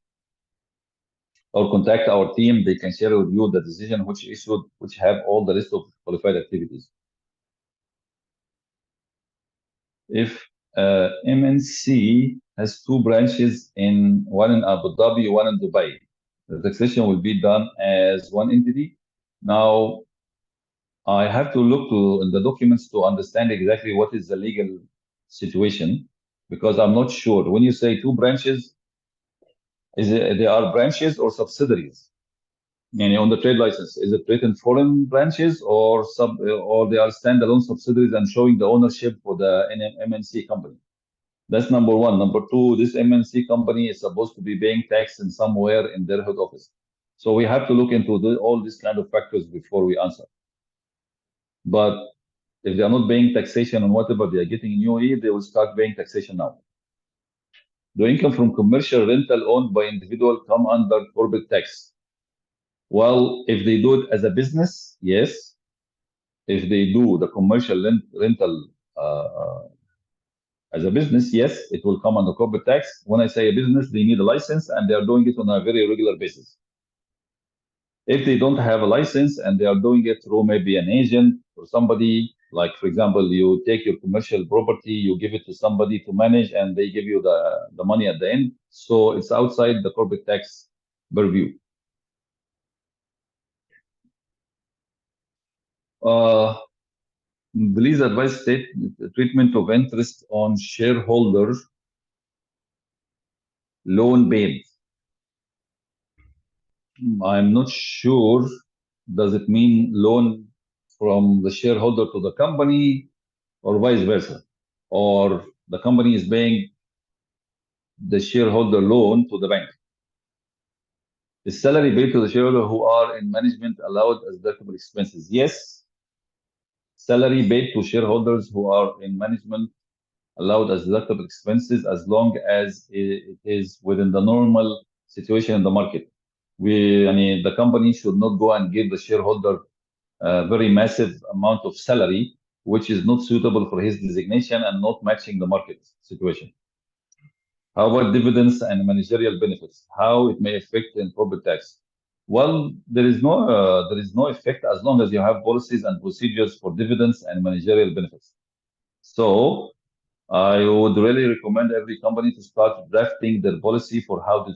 or contact our team. They can share with you the decision which have all the list of qualified activities. If MNC has 2 branches, one in Abu Dhabi, one in Dubai, the taxation will be done as one entity. Now, I have to look in the documents to understand exactly what is the legal situation, because I'm not sure. When you say 2 branches, they are branches or subsidiaries? On the trade license, is it written foreign branches or they are standalone subsidiaries and showing the ownership for the MNC company? That's number one. Number two, this MNC company is supposed to be paying tax in somewhere in their head office. So we have to look into all these kind of factors before we answer. But if they are not paying taxation on whatever they are getting in UAE, they will start paying taxation now. The income from commercial rental owned by individual come under corporate tax. Well, if they do it as a business, yes. If they do the commercial rental as a business, yes, it will come under corporate tax. When I say a business, they need a license and they are doing it on a very regular basis. If they don't have a license and they are doing it through maybe an agent or somebody, like for example, you take your commercial property, you give it to somebody to manage and they give you the money at the end. So it's outside the corporate tax purview. Please advise treatment of interest on shareholder loan paid. I'm not sure. Does it mean loan from the shareholder to the company or vice versa? Or the company is paying the shareholder loan to the bank? Is salary paid to the shareholder who are in management allowed as deductible expenses? Yes. Salary paid to shareholders who are in management allowed as deductible expenses as long as it is within the normal situation in the market. The company should not go and give the shareholder a very massive amount of salary, which is not suitable for his designation and not matching the market situation. How about dividends and managerial benefits? How it may affect in corporate tax? Well, there is no effect as long as you have policies and procedures for dividends and managerial benefits. So I would really recommend every company to start drafting their policy for how to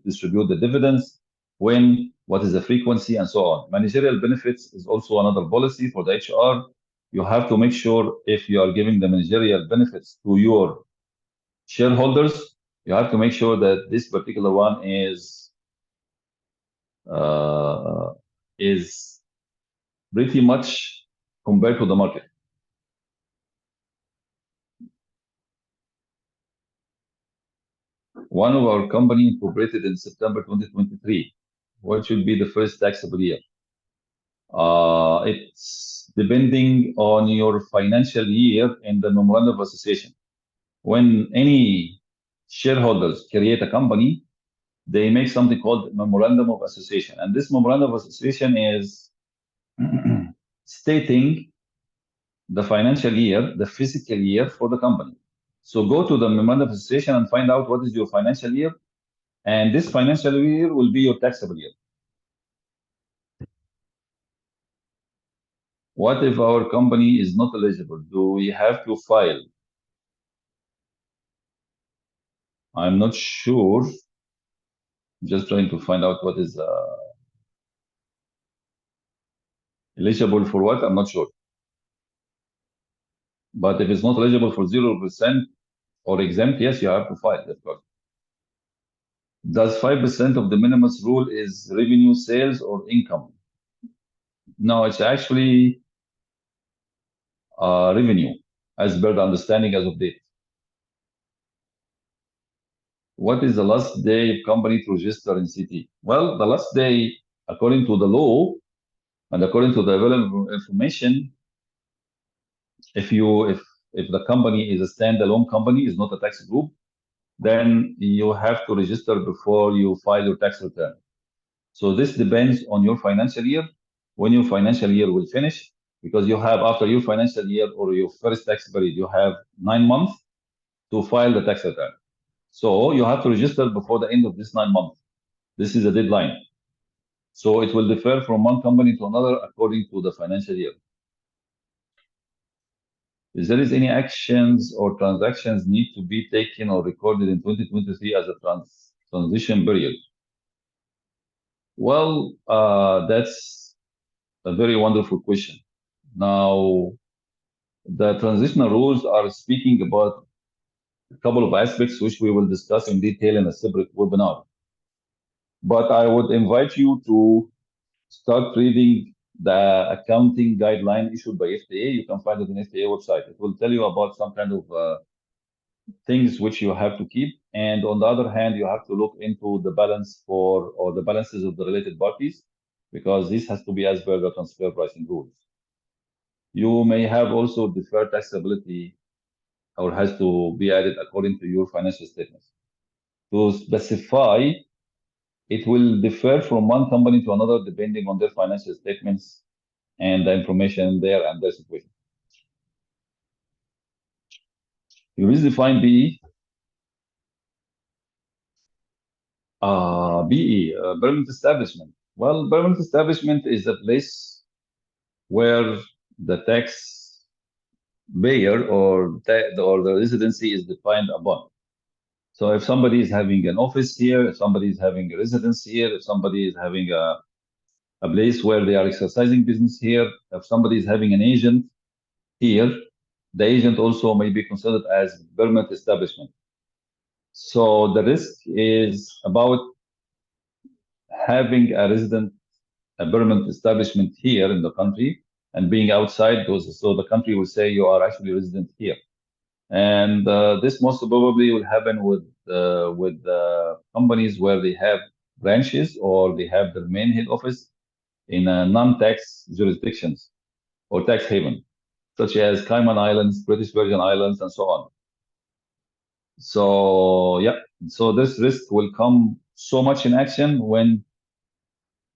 distribute the dividends, when, what is the frequency, and so on. Managerial benefits is also another policy for the HR. You have to make sure if you are giving the managerial benefits to your shareholders, you have to make sure that this particular one uh, is pretty much compared to the market. One of our company incorporated in September 2023. What should be the first taxable year? It's depending on your financial year in the memorandum of association. When any shareholders create a company, they make something called memorandum of association, and this memorandum of association is stating the financial year, the fiscal year for the company. So go to the memorandum of association and find out what is your financial year, and this financial year will be your taxable year. What if our company is not eligible? Do we have to file? I'm not sure. Just trying to find out what is eligible for what. I'm not sure. But if it's not eligible for 0% or exempt, yes, you have to file, of course. Does 5% of the minimum rule is revenue, sales, or income? No, it's actually revenue, as per the understanding as of date. What is the last day of company to register in CT? Well, the last day, according to the law and according to the available information, if the company is a standalone company, is not a tax group, then you have to register before you file your tax return. So this depends on your financial year, when your financial year will finish, because you have, after your financial year or your first tax period, you have 9 months to file the tax return. So you have to register before the end of this 9 months. This is a deadline. So it will differ from one company to another according to the financial year. If there is any actions or transactions need to be taken or recorded in 2023 as a transition period? Well, that's a very wonderful question. Now, the transitional rules are speaking about a couple of aspects which we will discuss in detail in a separate webinar. But I would invite you to start reading the accounting guideline issued by FTA. You can find it on FTA website. It will tell you about some kind of things which you have to keep. And on the other hand, you have to look into the balance or the balances of the related parties, because this has to be as per the transfer pricing rules. You may have also deferred taxability or has to be added according to your financial statements. To specify, it will differ from one company to another depending on their financial statements and the information there and their situation. You will define BE. BE, permanent establishment. Well, permanent establishment is a place where the tax payer or the residency is defined upon. So if somebody is having an office here, if somebody is having a residence here, if somebody is having a place where they are exercising business here, if somebody is having an agent here, the agent also may be considered as permanent establishment. So the risk is about having a permanent establishment here in the country and being outside those. So the country will say you are actually resident here. And this most probably will happen with companies where they have branches or they have their main head office in non-tax jurisdictions or tax haven, such as Cayman Islands, British Virgin Islands, and so on. So yeah, so this risk will come so much in action when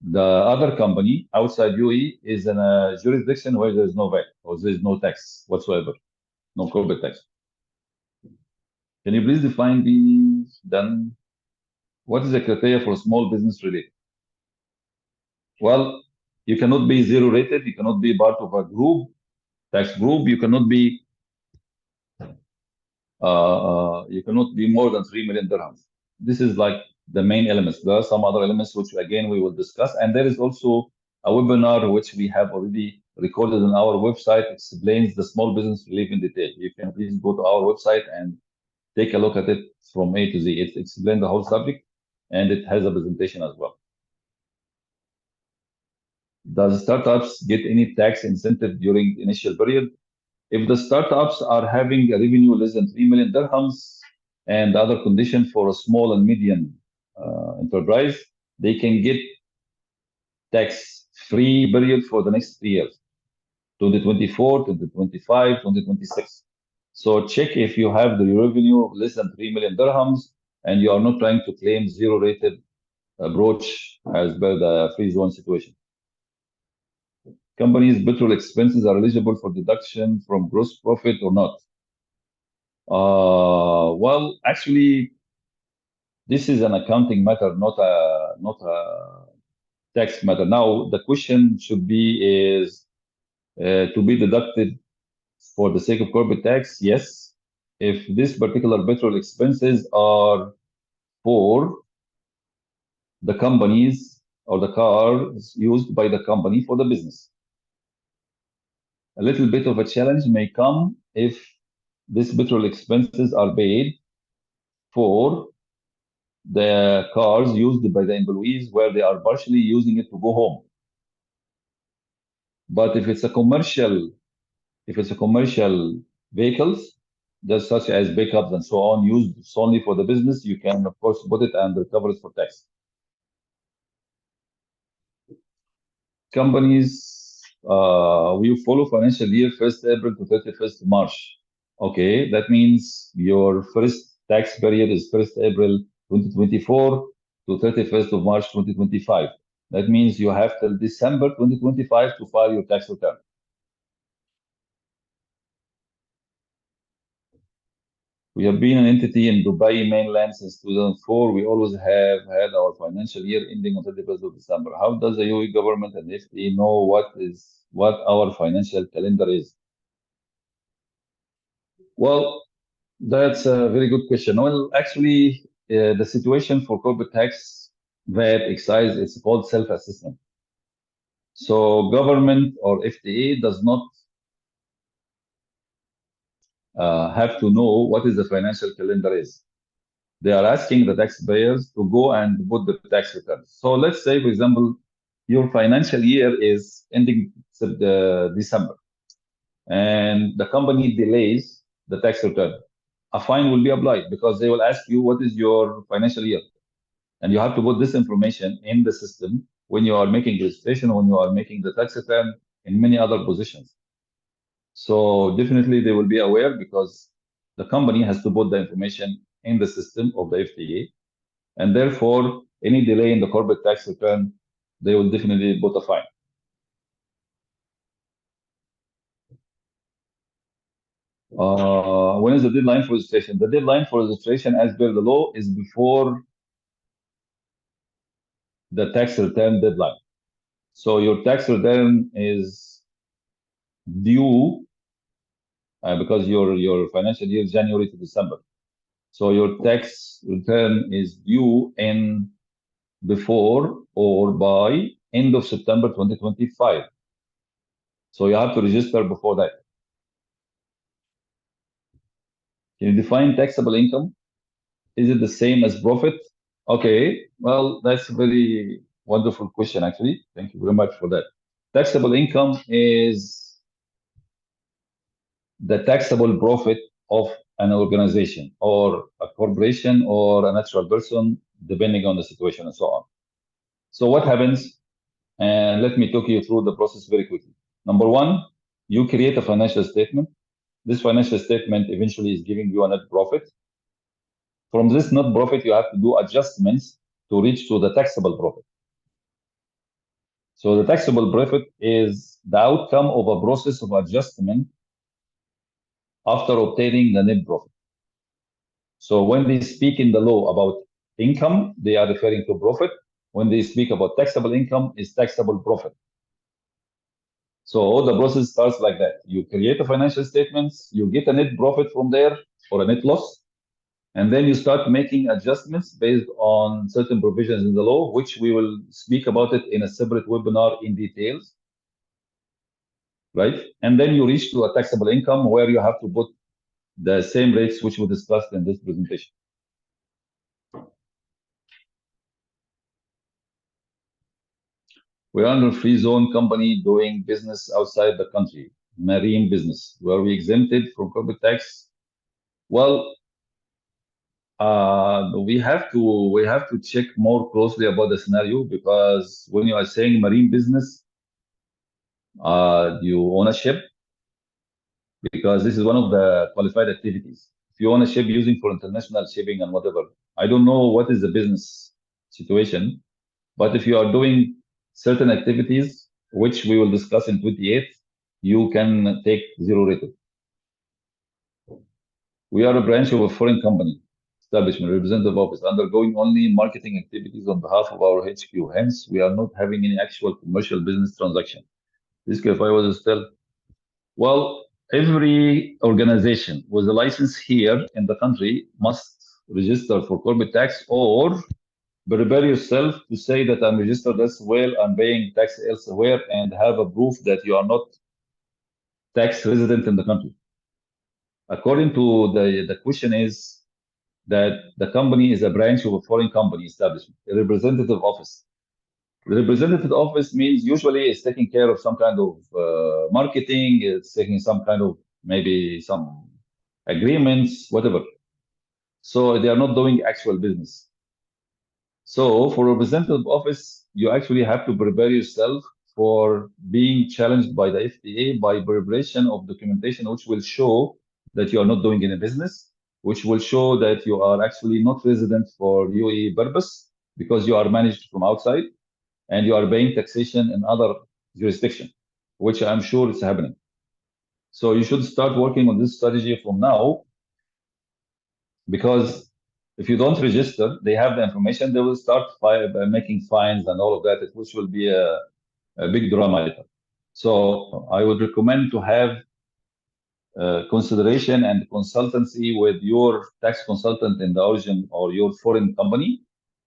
the other company outside UAE is in a jurisdiction where there is no VAT or there is no tax whatsoever, no corporate tax. Can you please define these? Then, what is the criteria for small business related? Well, you cannot be zero rated. You cannot be part of a group, tax group. You cannot be you cannot be more than 3 million dirhams. This is like the main elements. There are some other elements which again we will discuss, and there is also a webinar which we have already recorded on our website, explains the small business relief in detail. You can please go to our website and take a look at it from A to Z. It explains the whole subject, and it has a presentation as well. Does startups get any tax incentive during the initial period? If the startups are having a revenue less than 3 million dirhams and the other condition for a small and medium enterprise, they can get tax-free period for the next 3 years, 2024, 2025, 2026. So check if you have the revenue less than 3 million dirhams and you are not trying to claim zero-rated approach as per the free zone situation. Companies' petrol expenses are eligible for deduction from gross profit or not? Well, actually, this is an accounting matter, not a tax matter. Now, the question should be is to be deducted for the sake of corporate tax. Yes, if this particular petrol expenses are for the companies or the cars used by the company for the business. A little bit of a challenge may come if these petrol expenses are paid for the cars used by the employees where they are partially using it to go home. But if it's a commercial vehicles, just such as pickups and so on, used solely for the business, you can of course put it and recover it for tax. Companies, we follow financial year 1st April to 31st March. Okay, that means your first tax period is 1st April 2024 to 31st of March 2025. That means you have till December 2025 to file your tax return. We have been an entity in Dubai mainland since 2004. We always have had our financial year ending on 31st of December. How does the UAE government and FTA know what our financial calendar is? Well, that's a very good question. Well, actually, the situation for corporate tax, VAT, excise, it's called self-assessment. So government or FTA does not have to know what is the financial calendar is. They are asking the taxpayers to go and put the tax returns. So let's say, for example, your financial year is ending December, and the company delays the tax return. A fine will be applied because they will ask you what is your financial year, and you have to put this information in the system when you are making registration, when you are making the tax return, in many other positions. So definitely they will be aware because the company has to put the information in the system of the FTA, and therefore any delay in the corporate tax return, they will definitely put a fine. When is the deadline for registration? The deadline for registration as per the law is before the tax return deadline. So your tax return is due because your financial year is January to December. So your tax return is due in before or by end of September 2025. So you have to register before that. Can you define taxable income? Is it the same as profit? Okay, well, that's a very wonderful question, actually. Thank you very much for that. Taxable income is the taxable profit of an organization or a corporation or a natural person, depending on the situation and so on. So what happens? And let me talk you through the process very quickly. Number one, you create a financial statement. This financial statement eventually is giving you a net profit. From this net profit, you have to do adjustments to reach to the taxable profit. So the taxable profit is the outcome of a process of adjustment after obtaining the net profit. So when they speak in the law about income, they are referring to profit. When they speak about taxable income, is taxable profit. So all the process starts like that. You create a financial statements, you get a net profit from there, or a net loss, and then you start making adjustments based on certain provisions in the law, which we will speak about it in a separate webinar in details, right? And then you reach to a taxable income where you have to put the same rates which we discussed in this presentation. We are under free zone company doing business outside the country, marine business, where we exempted from corporate tax. Well, we have to check more closely about the scenario, because when you are saying marine business, you own a ship, because this is one of the qualified activities. If you own a ship using for international shipping and whatever, I don't know what is the business situation, but if you are doing certain activities, which we will discuss in 28th, you can take zero rated. We are a branch of a foreign company, establishment, representative office, undergoing only marketing activities on behalf of our HQ. Hence, we are not having any actual commercial business transaction. This clarify what is still. Well, every organization with a license here in the country must register for corporate tax, or prepare yourself to say that I'm registered elsewhere, I'm paying tax elsewhere, and have a proof that you are not tax resident in the country. According to the question is that the company is a branch of a foreign company establishment, a representative office. The representative office means usually it's taking care of some kind of marketing, it's taking some kind of maybe some agreements, whatever. So they are not doing actual business. So for representative office, you actually have to prepare yourself for being challenged by the FTA by preparation of documentation, which will show that you are not doing any business, which will show that you are actually not resident for UAE purpose, because you are managed from outside and you are paying taxation in other jurisdiction, which I'm sure is happening. So you should start working on this strategy from now, because if you don't register, they have the information, they will start making fines and all of that, which will be a big drama later. So I would recommend to have consideration and consultancy with your tax consultant in the origin or your foreign company,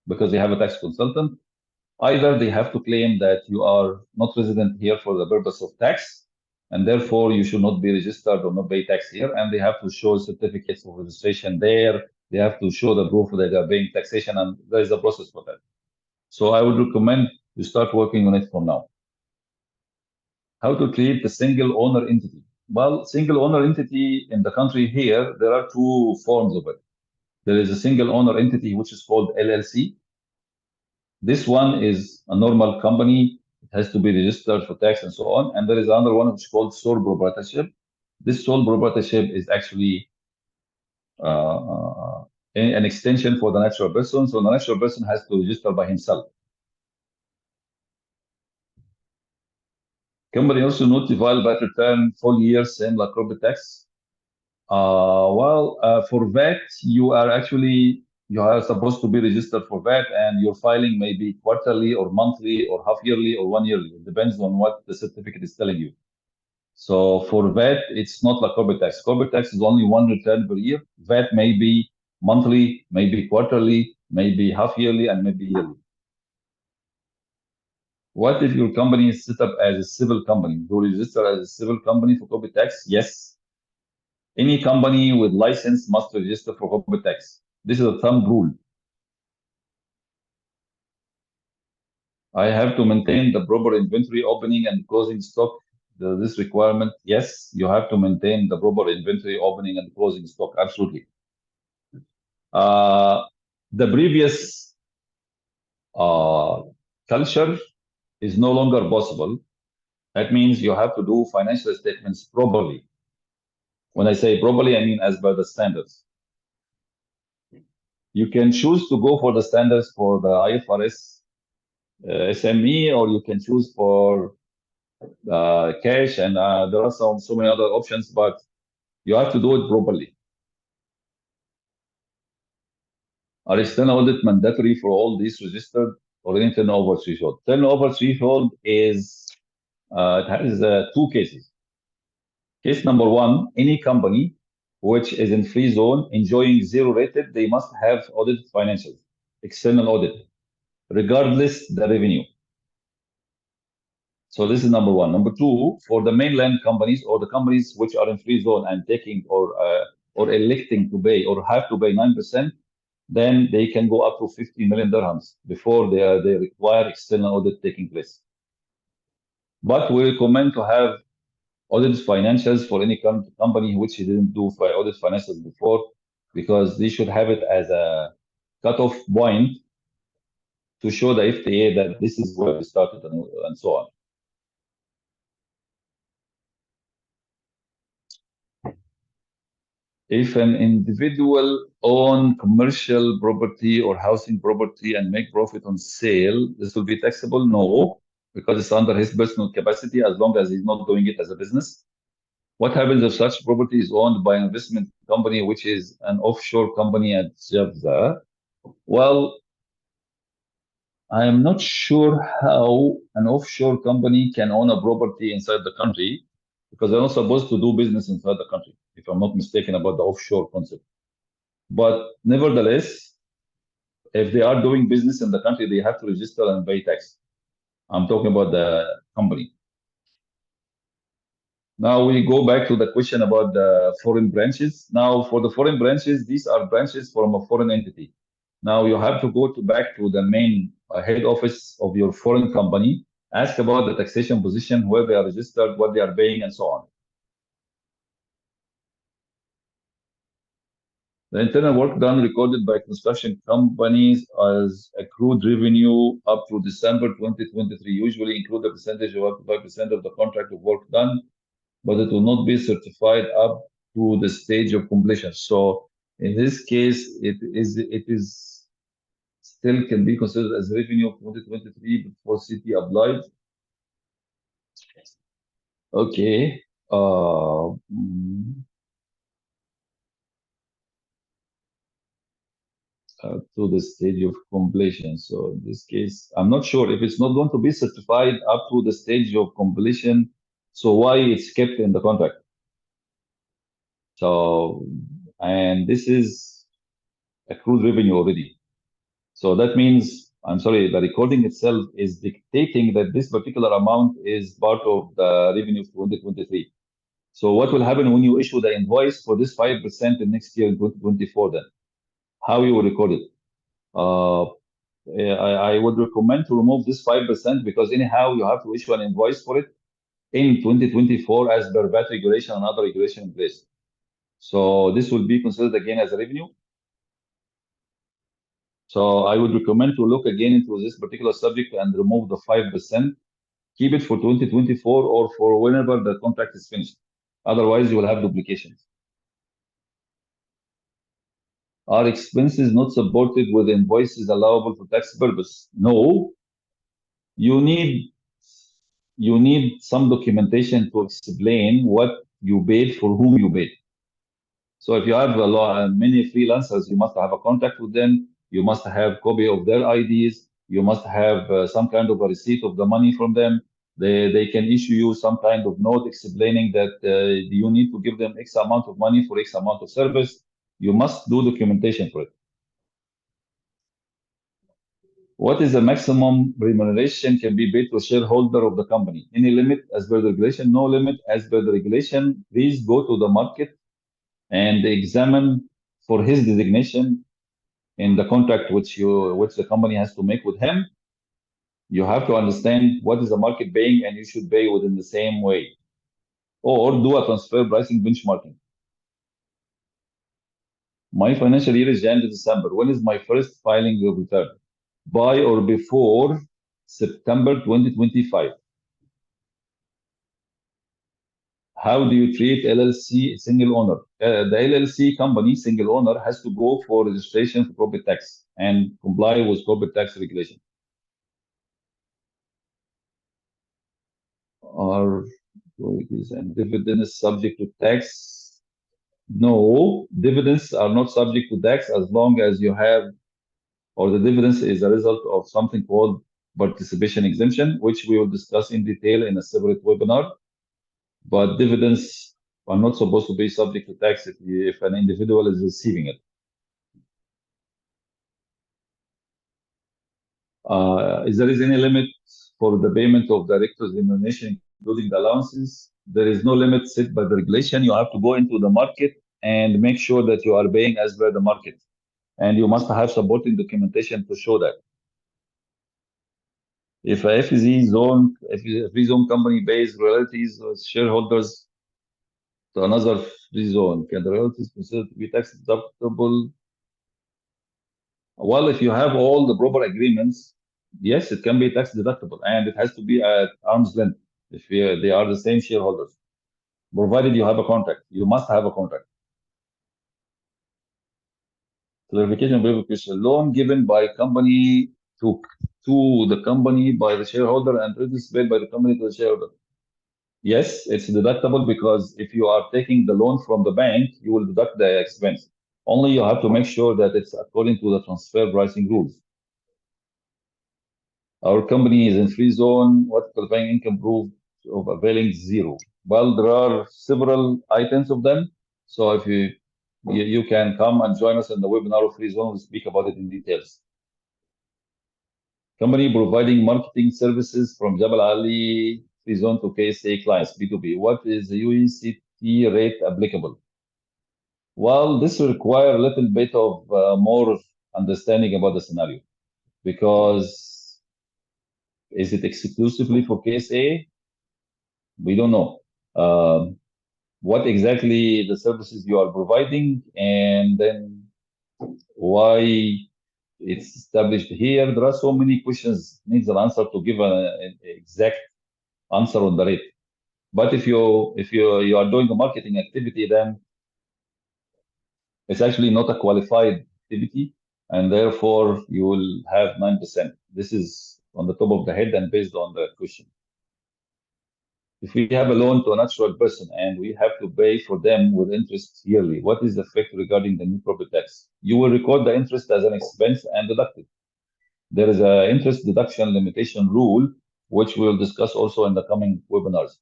because they have a tax consultant. Either they have to claim that you are not resident here for the purpose of tax, and therefore you should not be registered or not pay tax here, and they have to show certificates of registration there. They have to show the proof that they are paying taxation, and there is a process for that. So I would recommend you start working on it from now. How to create the single owner entity? Well, single owner entity in the country here, there are two forms of it. There is a single owner entity, which is called LLC. This one is a normal company. It has to be registered for tax and so on. And there is another one which is called sole proprietorship. This sole proprietorship is actually an extension for the natural person. So the natural person has to register by himself. Company also notify VAT return full year, same like corporate tax. For VAT, you are supposed to be registered for VAT, and your filing may be quarterly or monthly or half yearly or 1 yearly. It depends on what the certificate is telling you. So for VAT, it's not like corporate tax. Corporate tax is only one return per year. VAT may be monthly, maybe quarterly, maybe half yearly, and maybe yearly. What if your company is set up as a civil company? Do you register as a civil company for corporate tax? Yes. Any company with license must register for corporate tax. This is a thumb rule. I have to maintain the proper inventory opening and closing stock. This requirement, yes, you have to maintain the proper inventory opening and closing stock. Absolutely. The previous culture is no longer possible. That means you have to do financial statements properly. When I say properly, I mean as per the standards. You can choose to go for the standards for the IFRS SME, or you can choose for cash, and there are so many other options, but you have to do it properly. Are external audit mandatory for all these registered, or any turnover threshold? Turnover threshold is it has two cases. Case number one: any company which is in free zone, enjoying zero rated, they must have audited financials, external audit, regardless the revenue. So this is number one. Number two, for the mainland companies or the companies which are in free zone and taking or electing to pay or have to pay 9%, then they can go up to 50 million dirhams before they require external audit taking place. But we recommend to have audited financials for any company which didn't do audit financials before, because they should have it as a cutoff point to show the FTA that this is where we started and so on. If an individual own commercial property or housing property and make profit on sale, this will be taxable? No, because it's under his personal capacity as long as he's not doing it as a business. What happens if such property is owned by an investment company, which is an offshore company at Jeddah? Well, I am not sure how an offshore company can own a property inside the country, because they're not supposed to do business inside the country, if I'm not mistaken about the offshore concept. But nevertheless, if they are doing business in the country, they have to register and pay tax. I'm talking about the company. Now we go back to the question about the foreign branches. Now for the foreign branches, these are branches from a foreign entity. Now you have to go back to the main head office of your foreign company, ask about the taxation position, where they are registered, what they are paying, and so on. The internal work done recorded by construction companies as accrued revenue up to December 2023 usually include a percentage of up to 5% of the contract of work done, but it will not be certified up to the stage of completion. So in this case, it is still can be considered as revenue of 2023 before CT applied. Okay. To the stage of completion. So in this case, I'm not sure if it's not going to be certified up to the stage of completion. So why it's kept in the contract? So, and this is accrued revenue already. So that means, I'm sorry, the recording itself is dictating that this particular amount is part of the revenue of 2023. So what will happen when you issue the invoice for this 5% in next year in 2024 then? How you will record it? I would recommend to remove this 5% because anyhow you have to issue an invoice for it in 2024 as per VAT regulation and other regulation in place. So this will be considered again as a revenue. So I would recommend to look again into this particular subject and remove the 5%. Keep it for 2024 or for whenever the contract is finished. Otherwise, you will have duplications. Are expenses not supported with invoices allowable for tax purpose? No. You need some documentation to explain what you paid for whom you paid. So if you have many freelancers, you must have a contact with them. You must have copy of their IDs. You must have some kind of a receipt of the money from them. They can issue you some kind of note explaining that you need to give them X amount of money for X amount of service. You must do documentation for it. What is the maximum remuneration can be paid to shareholder of the company? Any limit as per the regulation? No limit as per the regulation. Please go to the market and examine for his designation in the contract which the company has to make with him. You have to understand what is the market paying, and you should pay within the same way, or do a transfer pricing benchmarking. My financial year is January to December. When is my first filing of return? By or before September 2025. How do you treat LLC single owner? The LLC company single owner has to go for registration for corporate tax and comply with corporate tax regulation. Are royalties and dividends subject to tax? No, dividends are not subject to tax as long as you have, or the dividends is a result of something called participation exemption, which we will discuss in detail in a separate webinar. But dividends are not supposed to be subject to tax if an individual is receiving it. If there is any limit for the payment of directors' remuneration, including the allowances, there is no limit set by the regulation. You have to go into the market and make sure that you are paying as per the market. And you must have supporting documentation to show that. If a free zone company pays royalties or shareholders to another free zone, can the royalties considered to be tax deductible? Well, if you have all the proper agreements, yes, it can be tax deductible, and it has to be at arm's length if they are the same shareholders, provided you have a contract. You must have a contract. Clarification of previous question. Loan given by company to the company by the shareholder and interest paid by the company to the shareholder. Yes, it's deductible because if you are taking the loan from the bank, you will deduct the expense. Only you have to make sure that it's according to the transfer pricing rules. Our company is in free zone. What qualifying income proof of availing zero? Well, there are several items of them. So if you can come and join us in the webinar of free zone, we'll speak about it in details. Company providing marketing services from Jabal Ali free zone to KSA clients, B2B. What is the UECT rate applicable? Well, this will require a little bit of more understanding about the scenario, because is it exclusively for KSA? We don't know. What exactly the services you are providing, and then why it's established here. There are so many questions needs an answer to give an exact answer on the rate. But if you are doing a marketing activity, then it's actually not a qualified activity, and therefore you will have 9%. This is on the top of the head and based on the question. If we have a loan to a natural person and we have to pay for them with interest yearly, what is the effect regarding the new property tax? You will record the interest as an expense and deduct it. There is an interest deduction limitation rule, which we'll discuss also in the coming webinars.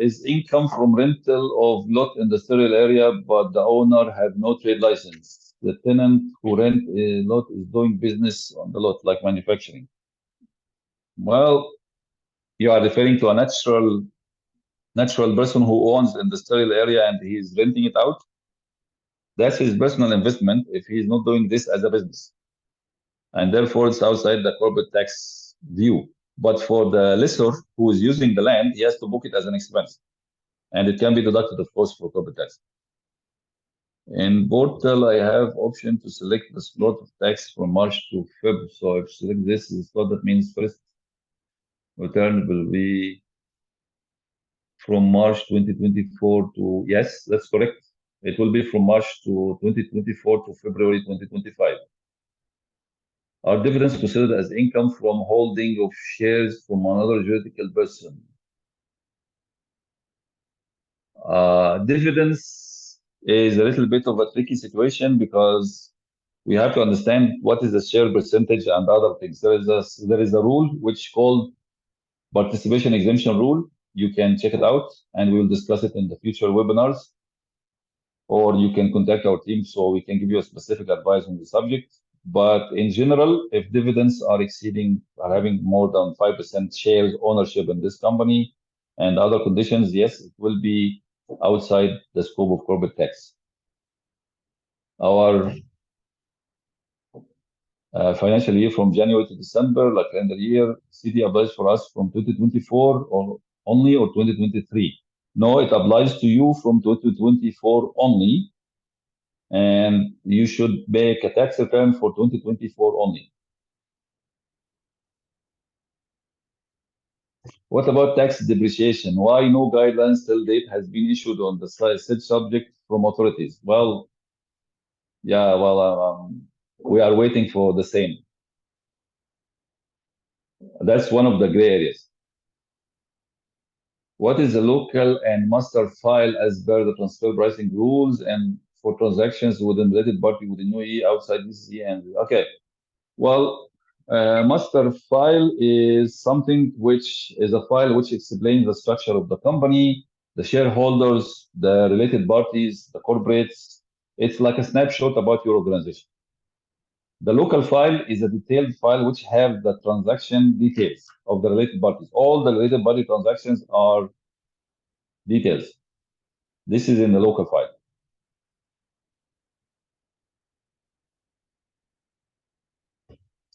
Is income from rental of lot in the industrial area, but the owner have no trade license. The tenant who rent a lot is doing business on the lot, like manufacturing. Well, you are referring to a natural person who owns the industrial area and he's renting it out. That's his personal investment if he's not doing this as a business. And therefore, it's outside the corporate tax view. But for the lessor who is using the land, he has to book it as an expense. And it can be deducted, of course, for corporate tax. In portal, I have option to select the slot of tax from March to Feb. So if select this slot, that means first return will be from March 2024 to, yes, that's correct. It will be from March to 2024 to February 2025. Are dividends considered as income from holding of shares from another juridical person? Dividends is a little bit of a tricky situation because we have to understand what is the share percentage and other things. There is a rule which called participation exemption rule. You can check it out, and we will discuss it in the future webinars. Or you can contact our team so we can give you a specific advice on the subject. But in general, if dividends are having more than 5% shares ownership in this company and other conditions, yes, it will be outside the scope of corporate tax. Our financial year from January to December, like calendar year, CD applies for us from 2024 or only or 2023. No, it applies to you from 2024 only, and you should make a tax return for 2024 only. What about tax depreciation? Why no guidelines till date has been issued on the said subject from authorities? Well, yeah, we are waiting for the same. That's one of the gray areas. What is the local and master file as per the transfer pricing rules and for transactions within related party within UAE outside GCC? And okay, well, Master file is something which is a file which explains the structure of the company, the shareholders, the related parties, the corporates. It's like a snapshot about your organization. The local file is a detailed file which have the transaction details of the related parties. All the related party transactions are details. This is in the local file.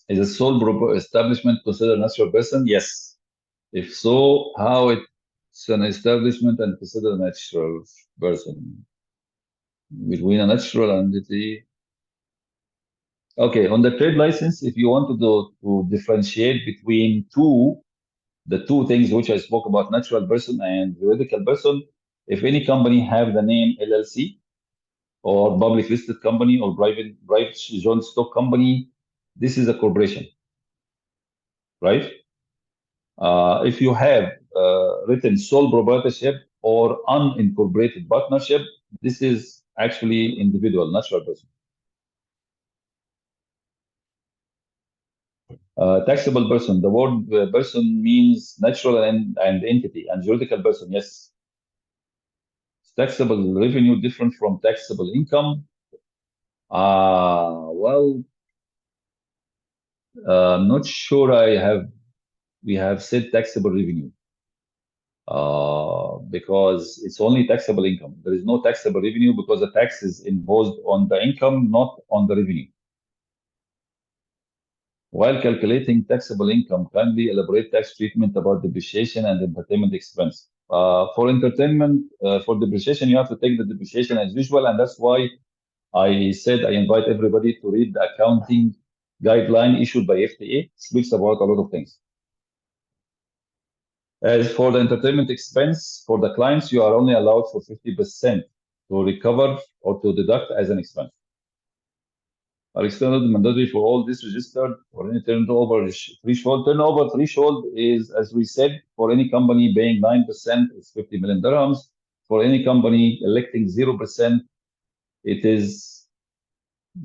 Is a sole establishment considered a natural person? Yes. If so, how it's an establishment and considered a natural person? Between a natural entity. Okay, on the trade license, if you want to differentiate between the two things which I spoke about, natural person and juridical person, if any company have the name LLC or public listed company or private joint stock company, this is a corporation, right? If you have written sole proprietorship or unincorporated partnership, this is actually individual, natural person. Taxable person, the word person means natural and entity, and juridical person, yes. Taxable revenue different from taxable income. Well, I'm not sure we have said taxable revenue because it's only taxable income. There is no taxable revenue because the tax is imposed on the income, not on the revenue. While calculating taxable income, kindly elaborate tax treatment about depreciation and entertainment expense. For entertainment, for depreciation, you have to take the depreciation as usual, and that's why I said I invite everybody to read the accounting guideline issued by FTA. It speaks about a lot of things. As for the entertainment expense, for the clients, you are only allowed for 50% to recover or to deduct as an expense. Are extended mandatory for all this registered for any turnover threshold. Turnover threshold is, as we said, for any company paying 9%, it's 50 million dirhams. For any company electing 0%, it is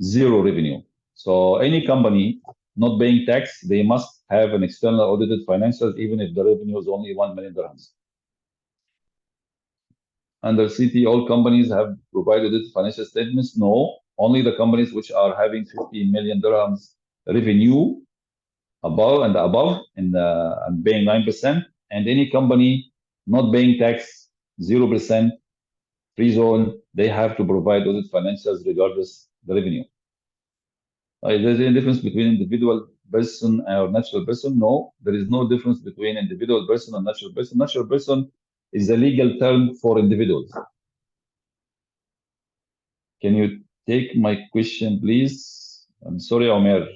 zero revenue. So any company not paying tax, they must have an external audited financials, even if the revenue is only 1 million dirhams. Under CT, all companies have provided financial statements. No, only the companies which are having 50 million dirhams revenue above and paying 9%, and any company not paying tax 0% free zone, they have to provide audit financials regardless the revenue. Is there any difference between individual person or natural person? No, there is no difference between individual person and natural person. Natural person is a legal term for individuals. Can you take my question, please? I'm sorry, Omer.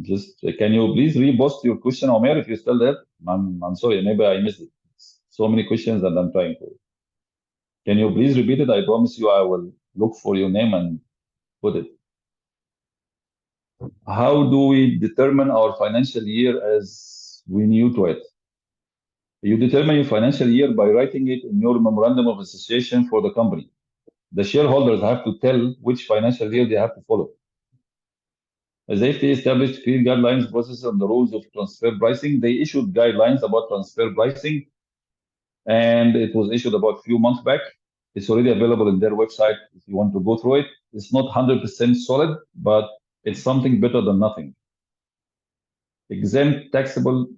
Just can you please repost your question, Omer, if you're still there? I'm sorry, maybe I missed it. So many questions that I'm trying to. Can you please repeat it? I promise you I will look for your name and put it. How do we determine our financial year as we new to it? You determine your financial year by writing it in your memorandum of association for the company. The shareholders have to tell which financial year they have to follow. As FTA established clear guidelines, processes, and the rules of transfer pricing, they issued guidelines about transfer pricing, and it was issued about a few months back. It's already available in their website if you want to go through it. It's not 100% solid, but it's something better than nothing. Exempt taxable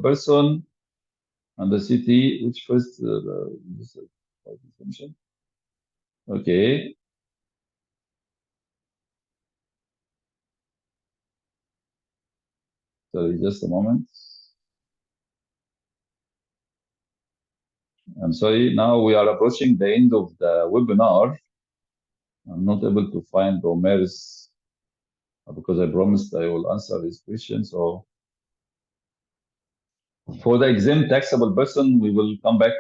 person and the city, which first okay. Sorry, just a moment. I'm sorry. Now we are approaching the end of the webinar. I'm not able to find Omer's because I promised I will answer his question. So for the exempt taxable person, we will come back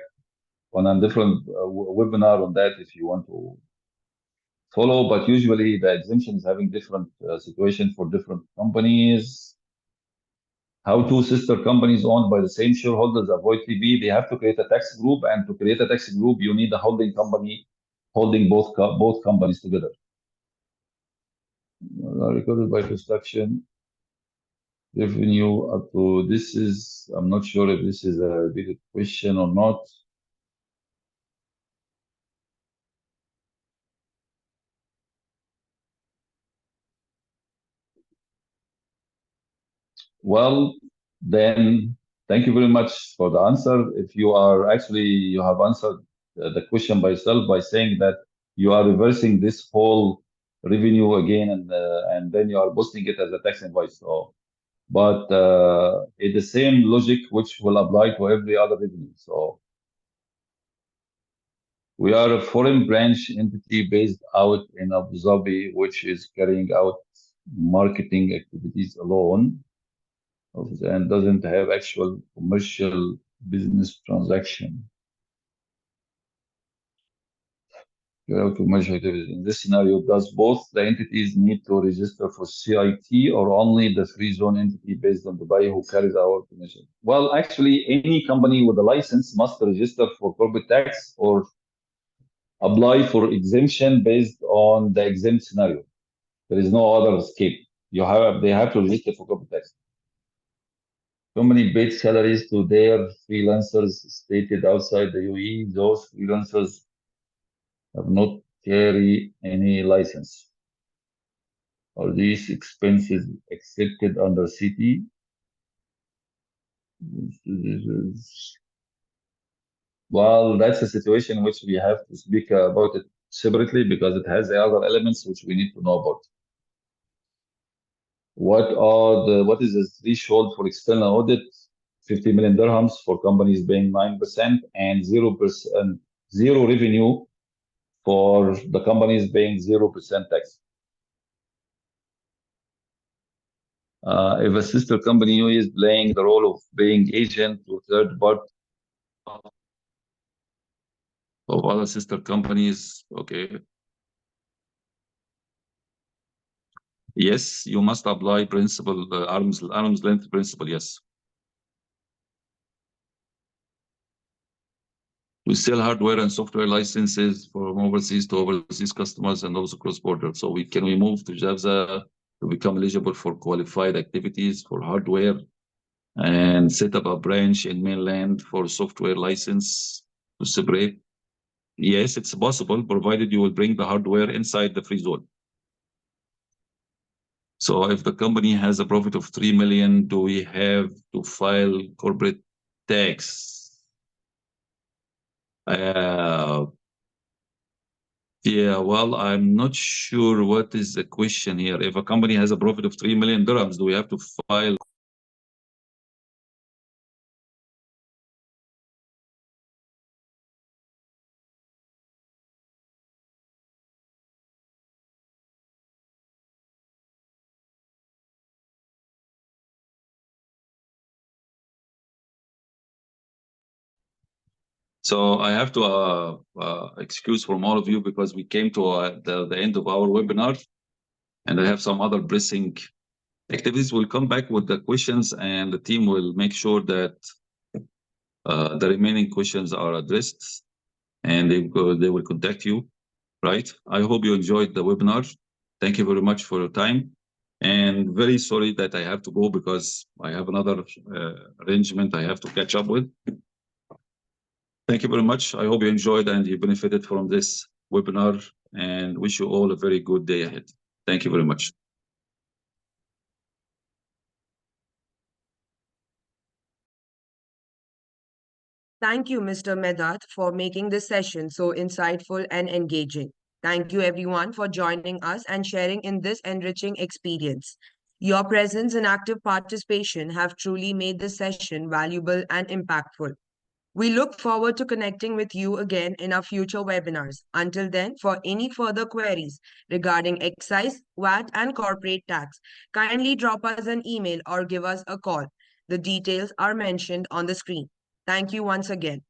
on a different webinar on that if you want to follow. But usually the exemption is having different situation for different companies. How two sister companies owned by the same shareholders avoid TB? They have to create a tax group, and to create a tax group, you need a holding company holding both companies together. Recorded by construction revenue up to this is, I'm not sure if this is a repeated question or not. Well, then thank you very much for the answer. If you are actually, you have answered the question by yourself by saying that you are reversing this whole revenue again, and then you are posting it as a tax invoice. So, but it's the same logic which will apply to every other revenue. So we are a foreign branch entity based out in Abu Dhabi, which is carrying out marketing activities alone and doesn't have actual commercial business transaction. Commercial activities. In this scenario, does both the entities need to register for CIT or only the free zone entity based on Dubai who carries out commission? Well, actually, any company with a license must register for corporate tax or apply for exemption based on the exempt scenario. There is no other escape. They have to register for corporate tax. Company paid salaries to their freelancers stated outside the UAE. Those freelancers have not carry any license. Are these expenses accepted under CT? Well, that's a situation which we have to speak about it separately because it has the other elements which we need to know about. What is the threshold for external audit? 50 million dirhams for companies paying 9% and 0% zero revenue for the companies paying 0% tax. If a sister company is playing the role of paying agent to third party of other sister companies, okay. Yes, you must apply principle, arm's length principle, yes. We sell hardware and software licenses from overseas to overseas customers and also cross-border. So we move to JAVSA to become eligible for qualified activities for hardware and set up a branch in mainland for software license to separate? Yes, it's possible, provided you will bring the hardware inside the free zone. So if the company has a profit of 3 million, do we have to file corporate tax? Yeah, well, I'm not sure what is the question here. If a company has a profit of 3 million dirhams, do we have to file? So I have to excuse from all of you because we came to the end of our webinar, and I have some other pressing activities. We'll come back with the questions, and the team will make sure that the remaining questions are addressed, and they will contact you. Right? I hope you enjoyed the webinar. Thank you very much for your time, and very sorry that I have to go because I have another arrangement I have to catch up with. Thank you very much. I hope you enjoyed and you benefited from this webinar, and wish you all a very good day ahead. Thank you very much. Thank you, Mr. Medat, for making this session so insightful and engaging. Thank you, everyone, for joining us and sharing in this enriching experience. Your presence and active participation have truly made this session valuable and impactful. We look forward to connecting with you again in our future webinars. Until then, for any further queries regarding excise, VAT, and corporate tax, kindly drop us an email or give us a call. The details are mentioned on the screen. Thank you once again.